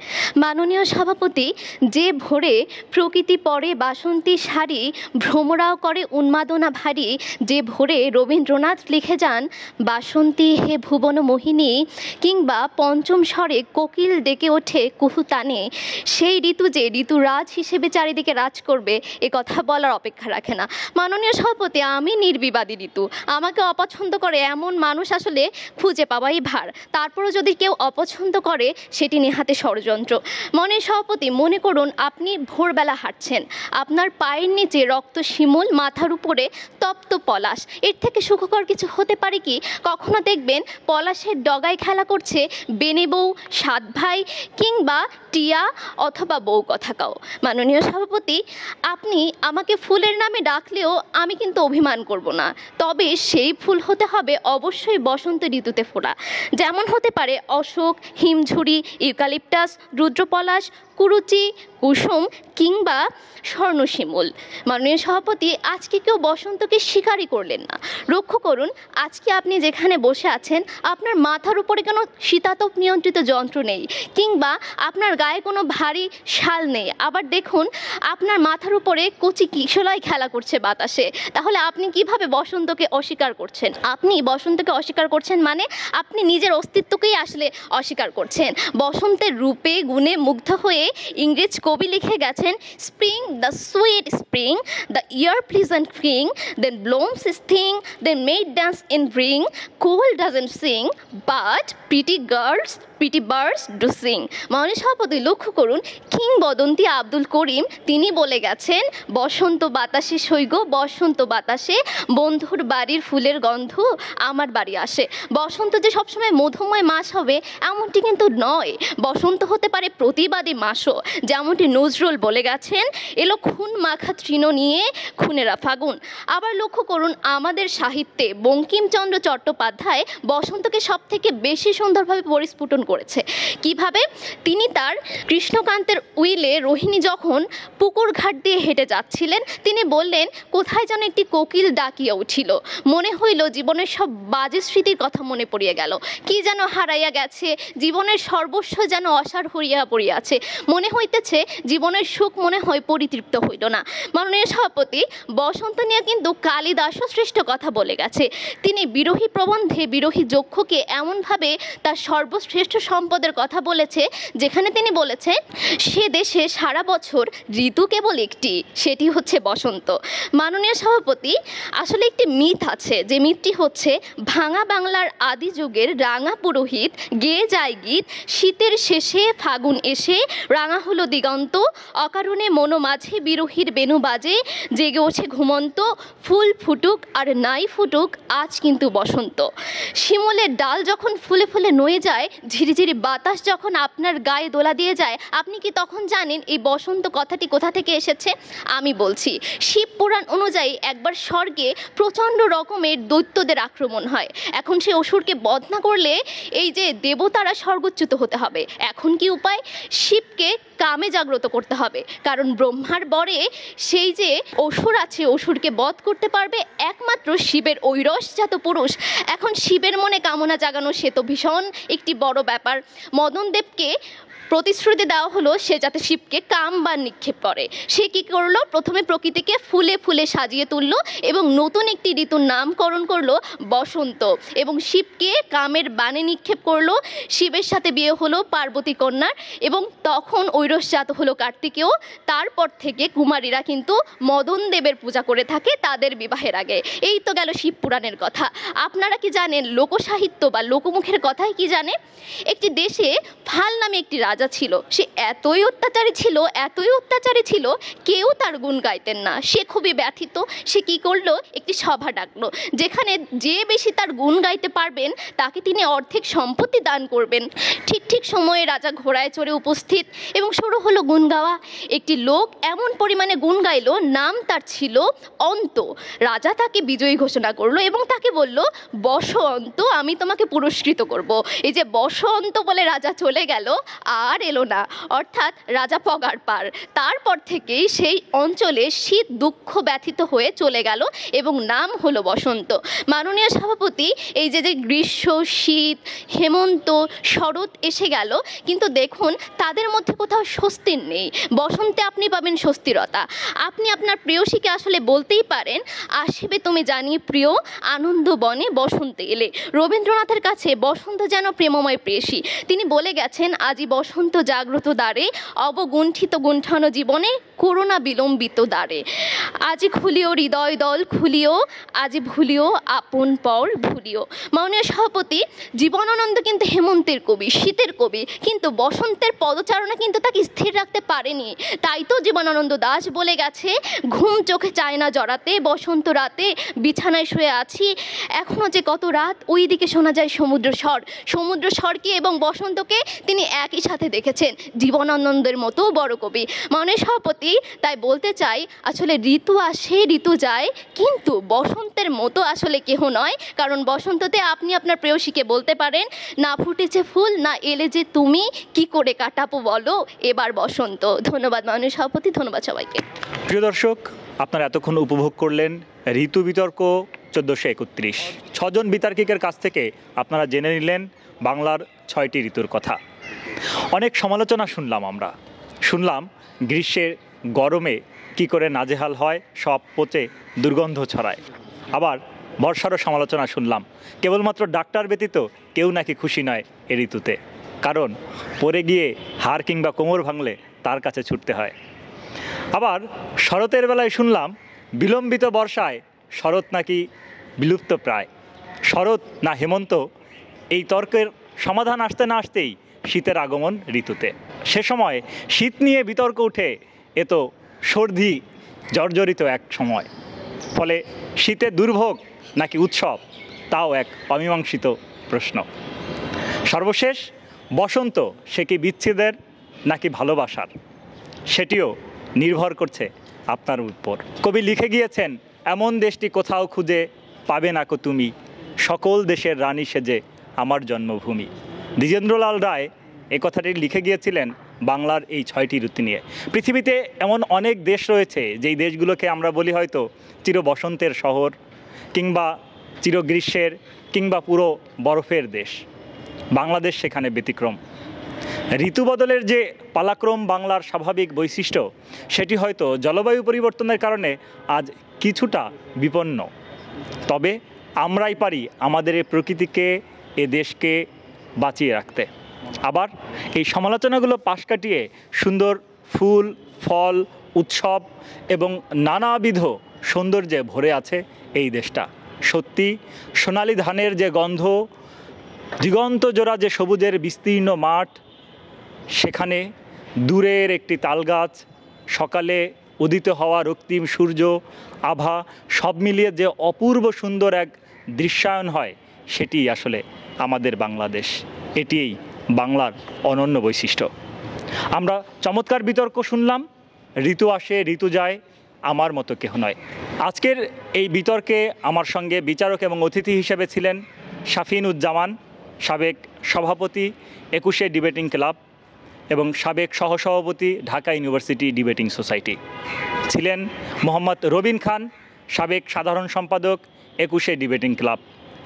মাননীয় সভাপতি, যে ভোরে প্রকৃতি পরে বাসন্তী শাড়ি, ভ্রমরাও করে উন্মাদনা ভারী, যে ভোরে রবীন্দ্রনাথ লিখে যান বাসন্তী হে ভুবন মোহিনী, কিংবা পঞ্চম স্বরে কোকিল ডেকে ওঠে কুহুতানে, সেই ঋতু যে ঋতুরাজ হিসেবে চারিদিকে রাজ করবে এ কথা বলার অপেক্ষা রাখে না। মাননীয় সভাপতি, আমি নির্বিবাদী ঋতু। আমাকে অপছন্দ করে এমন মানুষ আসলে খুঁজে পাওয়াই ভার। তারপরও যদি কেউ অপছন্দ করে সেটি নেহাতে ষড়যন্ত্র। মাননীয় সভাপতি, মনে করুন আপনি ভোরবেলা হাঁটছেন, আপনার পায়ের নিচে রক্ত শিমুল, মাথার উপরে তপ্ত পলাশ। এর থেকে সুখকর কিছু হতে পারে কি? কখনো দেখবেন পলাশের ডগায় খেলা করছে বেনে বউ, সাত ভাই, কিংবা টিয়া অথবা বউ কথাকাও। মাননীয় সভাপতি, আপনি আমাকে ফুলের নামে ডাকলেও আমি কিন্তু অভিমান করব না, তবে সেই ফুল হতে হবে অবশ্যই বসন্ত ঋতুতে ফোটা। যেমন হতে পারে অশোক, হিমঝুরি, ইউক্যালিপটাস, রুদ্রপলাশ, কুরুচি, কুসুম কিংবা স্বর্ণশিমুল। মাননীয় সভাপতি, আজকে কেউ বসন্তকে স্বীকারই করলেন না। লক্ষ্য করুন, আজকে আপনি যেখানে বসে আছেন আপনার মাথার উপরে কোনো শীতাতপ নিয়ন্ত্রিত যন্ত্র নেই, কিংবা আপনার গায়ে কোনো ভারী শাল নেই। আবার দেখুন, আপনার মাথার উপরে কচি কিশলয় খেলা করছে বাতাসে। তাহলে আপনি কিভাবে বসন্তকে অস্বীকার করছেন? আপনি বসন্তকে অস্বীকার করছেন মানে আপনি নিজের অস্তিত্বকেই আসলে অস্বীকার করছেন। বসন্তের রূপে গুণে মুগ্ধ হয়ে ইংরেজ কবি লিখে গেছেন, spring, the sweet spring, the year pleasant ফিং, then blooms is thing, then maid dance in ring, cold doesn't sing, but pretty girls, pretty birds do sing. মাননীয় সভাপতি, লক্ষ্য করুন, কিংবদন্তি আব্দুল করিম তিনি বলে গেছেন, বসন্ত বাতাসে সৈগ, বসন্ত বাতাসে বন্ধুর বাড়ির ফুলের গন্ধ আমার বাড়ি আসে। বসন্ত যে সবসময় মধুময় মাস হবে এমনটি কিন্তু নয়। বসন্ত হতে পারে প্রতিবাদী মাসও, যেমনটি নজরুল বলে গেছেন, এলো খুন মাখা তৃণ নিয়ে খুনেরা ফাগুন। আবার লক্ষ্য করুন, আমাদের সাহিত্যে বঙ্কিমচন্দ্র চট্টোপাধ্যায় বসন্তকে সব থেকে বেশি সুন্দরভাবে পরিস্ফুটন করেছে। কিভাবে? তিনি তার কৃষ্ণকান্তের উইলে রোহিণী যখন পুকুর ঘাট দিয়ে হেঁটে যাচ্ছিলেন, তিনি বললেন, কোথায় যেন একটি কোকিল ডাকিয়া উঠিল, মনে হইল জীবনের সব বাজে স্মৃতির কথা মনে পড়িয়া গেল, কি যেন হারাইয়া গেছে, জীবনের সর্বস্ব যেন অসার হইয়া পড়িয়াছে, মনে হইতেছে জীবনের সুখ মনে হয় পরিতৃপ্ত হইল না। মাননীয় সভাপতি, বসন্ত নিয়ে কিন্তু কালিদাসও শ্রেষ্ঠ কথা বলে গেছে। তিনি বিরোহী প্রবন্ধে বিরোহী যক্ষকে এমনভাবে তার সর্বশ্রেষ্ঠ সম্পদের কথা বলেছে, যেখানে তিনি বলেছে, সে দেশে সারা বছর ঋতু কেবল একটি, সেটি হচ্ছে বসন্ত। মাননীয় সভাপতি, আসলে একটি মিথ আছে, যে মিথটি হচ্ছে, ভাঙা বাংলার আদি যুগের রাঙা পুরোহিত গেয়ে যায় গীত, শীতের শেষে ফাগুন এসে রাঙা হলো দিগন্ত, অকারণে মনো মাঝে বিরোহীর বেনু বাজে, জেগে ওঠে ঘুমন্ত, ফুল ফুটুক আর নাই ফুটুক আজ কিন্তু বসন্ত। শিমুলের ডাল যখন ফুলে ফুলে নয়ে যায়, ঝিরিঝিরি বাতাস যখন আপনার গায়ে দোলা দিয়ে যায়, আপনি কি তখন জানেন এই বসন্ত কথাটি কোথা থেকে এসেছে? আমি বলছি, শিব পুরাণ অনুযায়ী একবার স্বর্গে প্রচণ্ড রকমের দৈত্যদের আক্রমণ হয়। এখন সে অসুরকে বধ না করলে এই যে দেবতারা স্বর্গচ্যুত হতে হবে। এখন কি উপায়? শিবকে কামে জাগ্রত করতে হবে, কারণ ব্রহ্মার বরে সেই যে অসুর আছে, অসুরকে বধ করতে পারবে একমাত্র শিবের ঐরসজাত পুরুষ। এখন শিবের মনে কামনা জাগানো সে তো ভীষণ একটি বড় ব্যাপার। মদনদেবকে প্রতিশ্রুতি দেওয়া হলো সে যাতে শিবকে কামবান নিক্ষেপ করে। সে কি করলো? প্রথমে প্রকৃতিকে ফুলে ফুলে সাজিয়ে তুললো এবং নতুন একটি ঋতুর নামকরণ করলো বসন্ত, এবং শিবকে কামের বানে নিক্ষেপ করলো। শিবের সাথে বিয়ে হলো পার্বতী কন্যার, এবং তখন ঐরসজাত হলো কার্তিকেয়। তারপর থেকে কুমারীরা কিন্তু মদন দেবের পূজা করে থাকে তাদের বিবাহের আগে। এই তো গেল শিব পুরাণের কথা। আপনারা কি জানেন লোকসাহিত্য বা লোকমুখের কথায় কি জানে? একটি দেশে ফাল নামে একটি রাজা ছিল। সে এতই অত্যাচারী ছিল কেউ তার গুণ গাইতেন না। সে খুবই ব্যথিত। সে কি করলো? একটি সভা ডাকলো, যেখানে যে বেশি তার গুণ গাইতে পারবেন তাকে তিনি অর্ধেক সম্পত্তি দান করবেন। ঠিক সময়ে রাজা ঘোড়ায় চড়ে উপস্থিত এবং শুরু হলো গুণ গাওয়া। একটি লোক এমন পরিমাণে গুণ গাইলো, নাম তার ছিল অন্ত। রাজা তাকে বিজয়ী ঘোষণা করলো এবং তাকে বলল, বসো অন্ত, আমি তোমাকে পুরস্কৃত করব। এই যে বসো অন্ত বলে রাজা চলে গেল, আর এলো না, অর্থাৎ রাজা পগার পার। তারপর থেকেই সেই অঞ্চলে শীত দুঃখ ব্যথিত হয়ে চলে গেল এবং নাম হলো বসন্ত। মাননীয় সভাপতি, এই যে গ্রীষ্ম, শীত, হেমন্ত, শরৎ এসে গেল, কিন্তু দেখুন তাদের মধ্যে কোথাও স্বস্তির নেই। বসন্তে আপনি পাবেন স্বস্তিরতা। আপনি আপনার প্রেয়সীকে আসলে বলতেই পারেন, আসিবে তুমি জানি প্রিয়, আনন্দ বনে বসন্তে এলে। রবীন্দ্রনাথের কাছে বসন্ত যেন প্রেমময় প্রেয়সী। তিনি বলে গেছেন, আজি বসন্ত জাগ্রত দ্বারে, অবগুণ্ঠিত গুণ্ঠানো জীবনে করোনা বিলম্বিত দ্বারে। আজি খুলিও হৃদয় দল খুলিও, আজি ভুলিও আপন পর ভুলিও। মাননীয় সভাপতি, জীবনানন্দ কিন্তু হেমন্তের কবি, শীতের কবি, কিন্তু বসন্তের পদচারণা কিন্তু তাকে স্থির রাখতে পারেনি। তাই তো জীবনানন্দ দাশ বলে গেছে, ঘুম চোখে চায় না জড়াতে, বসন্ত রাতে বিছানায় শুয়ে আছি, এখনও যে কত রাত, ওই দিকে শোনা যায় সমুদ্র স্বরকে এবং বসন্তকে তিনি একই সাথে দেখেছেন। জীবনানন্দের মতো বড় কবি। মাননীয় সভাপতি, তাই বলতে চাই, আসলে ঋতু আসে ঋতু যায়, কিন্তু বসন্তের মতো আসলে কেহ নয়। কারণ বসন্ততে আপনি আপনার প্রেয়সীকে বলতে পারেন, না ফুটেছে ফুল, না এলে যে তুমি, কি করে কাটাবো বলো এবার বসন্ত। ধন্যবাদ মাননীয় সভাপতি, ধন্যবাদ সবাইকে। প্রিয় দর্শক, আপনারা এতক্ষণ উপভোগ করলেন ঋতু বিতর্ক 1431। 6 জন বিতার্কিকের কাছ থেকে আপনারা জেনে নিলেন বাংলার 6টি ঋতুর কথা। অনেক সমালোচনা শুনলাম গ্রীষ্মের গরমে কি করে নাজেহাল হয়, সব পচে দুর্গন্ধ ছড়ায়। আবার বর্ষারও সমালোচনা শুনলাম, কেবলমাত্র ডাক্তার ব্যতীত কেউ নাকি খুশি নয় এ ঋতুতে, কারণ পরে গিয়ে হাড় কিংবা কোমর ভাঙলে তার কাছে ছুটতে হয়। আবার শরতের বেলায় শুনলাম বিলম্বিত বর্ষায় শরৎ নাকি বিলুপ্ত প্রায়। শরৎ না হেমন্ত, এই তর্কের সমাধান আসতে না আসতেই শীতের আগমন ঋতুতে। সে সময় শীত নিয়ে বিতর্ক উঠে এ তো সর্দি জর্জরিত এক সময়। ফলে শীতের দুর্ভোগ নাকি উৎসব, তাও এক অমীমাংসিত প্রশ্ন। সর্বশেষ বসন্ত, সে কি বিচ্ছেদের নাকি ভালোবাসার, সেটিও নির্ভর করছে আপনার উপর। কবি লিখে গিয়েছেন, এমন দেশটি কোথাও খুঁজে পাবে না কো তুমি, সকল দেশের রানী সেজে আমার জন্মভূমি। দ্বিজেন্দ্রলাল রায় এই কথাটি লিখে গিয়েছিলেন বাংলার এই 6টি ঋতু নিয়ে। পৃথিবীতে এমন অনেক দেশ রয়েছে যেই দেশগুলোকে আমরা বলি হয়তো চির বসন্তের শহর, কিংবা চির গ্রীষ্মের, কিংবা পুরো বরফের দেশ। বাংলাদেশ সেখানে ব্যতিক্রম। ঋতু বদলের যে পালাক্রম বাংলার স্বাভাবিক বৈশিষ্ট্য, সেটি হয়তো জলবায়ু পরিবর্তনের কারণে আজ কিছুটা বিপন্ন। তবে আমরাই পারি আমাদের এই প্রকৃতিকে, এ দেশকে বাঁচিয়ে রাখতে। আবার এই সমালোচনাগুলো পাশ কাটিয়ে সুন্দর ফুল, ফল, উৎসব এবং নানাবিধ সৌন্দর্যে ভরে আছে এই দেশটা। সত্যি সোনালি ধানের যে গন্ধ, দিগন্ত জোড়া যে সবুজের বিস্তীর্ণ মাঠ, সেখানে দূরের একটি তালগাছ, সকালে উদিত হওয়া রক্তিম সূর্য, আভা, সব মিলিয়ে যে অপূর্ব সুন্দর এক দৃশ্যায়ন হয়, সেটি আসলে আমাদের বাংলাদেশ। এটিই বাংলার অনন্য বৈশিষ্ট্য। আমরা চমৎকার বিতর্ক শুনলাম, ঋতু আসে ঋতু যায়, আমার মতো কেহ নয়। আজকের এই বিতর্কে আমার সঙ্গে বিচারক এবং অতিথি হিসেবে ছিলেন শাফিনুজ্জামান, সাবেক সভাপতি 21শে ডিবেটিং ক্লাব এবং সাবেক সহসভাপতি ঢাকা ইউনিভার্সিটি ডিবেটিং সোসাইটি। ছিলেন মোহাম্মদ রবিন খান, সাবেক সাধারণ সম্পাদক 21শে ডিবেটিং ক্লাব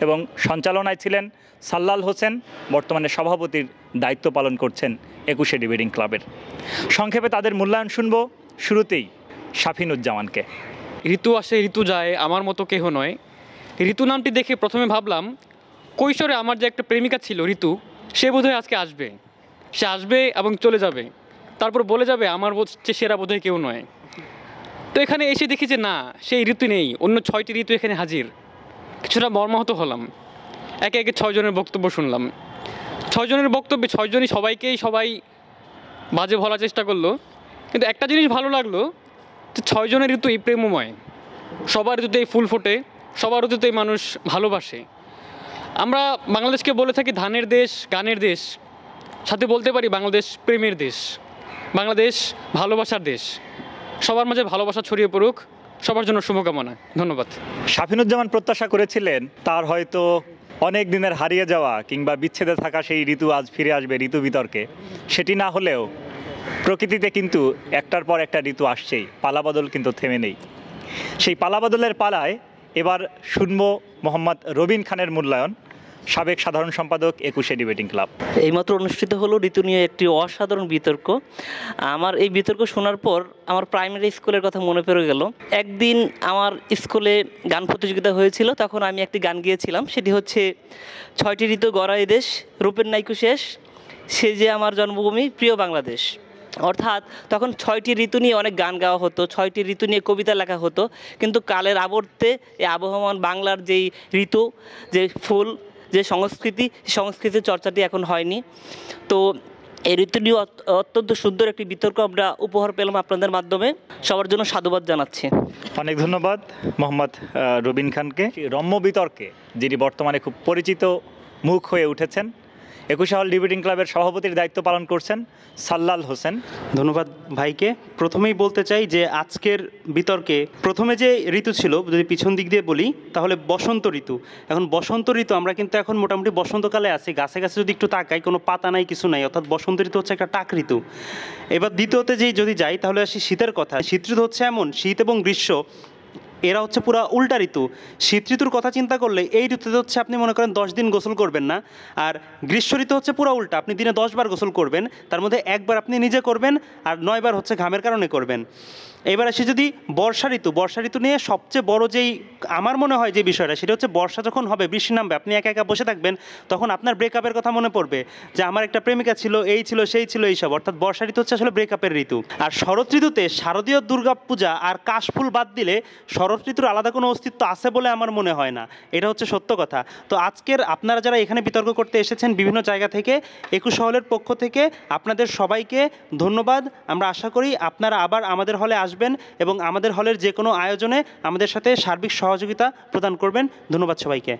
এবং সঞ্চালনায় ছিলেন সাল্লাল হোসেন, বর্তমানে সভাপতির দায়িত্ব পালন করছেন 21শে ডিবেটিং ক্লাবের। সংক্ষেপে তাদের মূল্যায়ন শুনব। শুরুতেই শাফিনুজ্জামানকে। ঋতু আসে ঋতু যায়, আমার মতো কেহ নয়। ঋতু নামটি দেখে প্রথমে ভাবলাম কৈশোরে আমার যে একটা প্রেমিকা ছিল ঋতু, সে বোধহয় আজকে আসবে। সে আসবে এবং চলে যাবে, তারপর বলে যাবে আমার চেয়ে সেরা বোধহয় কেউ নয়। তো এখানে এসে দেখি যে না, সেই ঋতু নেই, অন্য 6টি ঋতু এখানে হাজির। কিছুটা মর্মাহত হলাম। একে একে 6 জনের বক্তব্য শুনলাম। 6 জনের বক্তব্যে 6 জনই সবাই বাজে বলার চেষ্টা করলো, কিন্তু একটা জিনিস ভালো লাগলো যে 6 জনের ঋতুই প্রেমময়। সবার ঋতুতেই ফুল ফোটে, সবার ঋতুতেই মানুষ ভালোবাসে। আমরা বাংলাদেশকে বলে থাকি ধানের দেশ, গানের দেশ, সাথে বলতে পারি বাংলাদেশ প্রেমের দেশ, বাংলাদেশ ভালোবাসার দেশ। সবার মাঝে ভালোবাসা ছড়িয়ে পড়ুক, সবার জন্য শুভকামনা। ধন্যবাদ। শাফিনুজ্জামান প্রত্যাশা করেছিলেন তার হয়তো অনেক দিনের হারিয়ে যাওয়া কিংবা বিচ্ছেদে থাকা সেই ঋতু আজ ফিরে আসবে ঋতু বিতর্কে। সেটি না হলেও প্রকৃতিতে কিন্তু একটার পর একটা ঋতু আসছেই, পালাবদল কিন্তু থেমে নেই। সেই পালাবদলের পালায় এবার শুনব মোহাম্মদ রবিন খানের মূল্যায়ন, সাবেক সাধারণ সম্পাদক 21শে ডিবেটিং ক্লাব। এইমাত্র অনুষ্ঠিত হলো ঋতু নিয়ে একটি অসাধারণ বিতর্ক। আমার এই বিতর্ক শোনার পর আমার প্রাইমারি স্কুলের কথা মনে পড়ে গেল। একদিন আমার স্কুলে গান প্রতিযোগিতা হয়েছিল, তখন আমি একটি গান গিয়েছিলাম, সেটি হচ্ছে 6টি ঋতু গড়াই দেশ, রূপের নাইকু শেষ, সে যে আমার জন্মভূমি প্রিয় বাংলাদেশ। অর্থাৎ তখন 6টি ঋতু নিয়ে অনেক গান গাওয়া হতো, 6টি ঋতু নিয়ে কবিতা লেখা হতো, কিন্তু কালের আবর্তে এই আবহমান বাংলার যেই ঋতু, যে ফুল, যে সংস্কৃতির চর্চাটি এখন হয়নি। তো এই ঋতু নিয়ে অত্যন্ত সুন্দর একটি বিতর্ক আমরা উপহার পেলাম আপনাদের মাধ্যমে। সবার জন্য সাধুবাদ জানাচ্ছি। অনেক ধন্যবাদ মোহাম্মদ রবিন খানকে। রম্য বিতর্কে যিনি বর্তমানে খুব পরিচিত মুখ হয়ে উঠেছেন, 21 হল ডিবেটিং ক্লাবের সভাপতির দায়িত্ব পালন করছেন সাল্লাল হোসেন। ধন্যবাদ ভাইকে। প্রথমেই বলতে চাই যে আজকের বিতর্কে প্রথমে যে ঋতু ছিল, যদি পিছন দিক দিয়ে বলি তাহলে বসন্ত ঋতু। এখন বসন্ত ঋতু আমরা কিন্তু এখন মোটামুটি বসন্তকালে আছি, গাছে গাছে যদি একটু তাকাই কোনো পাতা নাই, কিছু নাই, অর্থাৎ বসন্ত ঋতু হচ্ছে একটা টাক ঋতু। এবার দ্বিতীয়তে যদি যাই তাহলে আসি শীতের কথা। শীত ঋতু হচ্ছে এমন, শীত এবং গ্রীষ্ম এরা হচ্ছে পুরা উল্টা ঋতু। শীত ঋতুর কথা চিন্তা করলে এই ঋতুতে হচ্ছে আপনি মনে করেন 10 দিন গোসল করবেন না, আর গ্রীষ্ম ঋতু হচ্ছে পুরা উল্টা, আপনি দিনে 10 বার গোসল করবেন, তার মধ্যে 1 বার আপনি নিজে করবেন আর 9 বার হচ্ছে ঘামের কারণে করবেন। এবার আসি যদি বর্ষা ঋতু নিয়ে সবচেয়ে বড় যেই আমার মনে হয় যে বিষয়টা, সেটা হচ্ছে বর্ষা যখন হবে, বৃষ্টি নামবে, আপনি একা একা বসে থাকবেন, তখন আপনার ব্রেকআপের কথা মনে পড়বে যে আমার একটা প্রেমিকা ছিল, এই ছিল সেই ছিল, এইসব। অর্থাৎ বর্ষা ঋতু হচ্ছে আসলে ব্রেকআপের ঋতু। আর শরৎ ঋতুতে শারদীয় দুর্গাপূজা আর কাশফুল বাদ দিলে শরৎ ঋতুর আলাদা কোনো অস্তিত্ব আছে বলে আমার মনে হয় না, এটা হচ্ছে সত্য কথা। তো আজকের আপনারা যারা এখানে বিতর্ক করতে এসেছেন বিভিন্ন জায়গা থেকে, 21 হলের পক্ষ থেকে আপনাদের সবাইকে ধন্যবাদ। আমরা আশা করি আপনারা আবার আমাদের হলে আসবেন এবং আমাদের হলের যে কোনো আয়োজনে আমাদের সাথে সার্বিক সহযোগিতা প্রদান করবেন। ধন্যবাদ সবাইকে।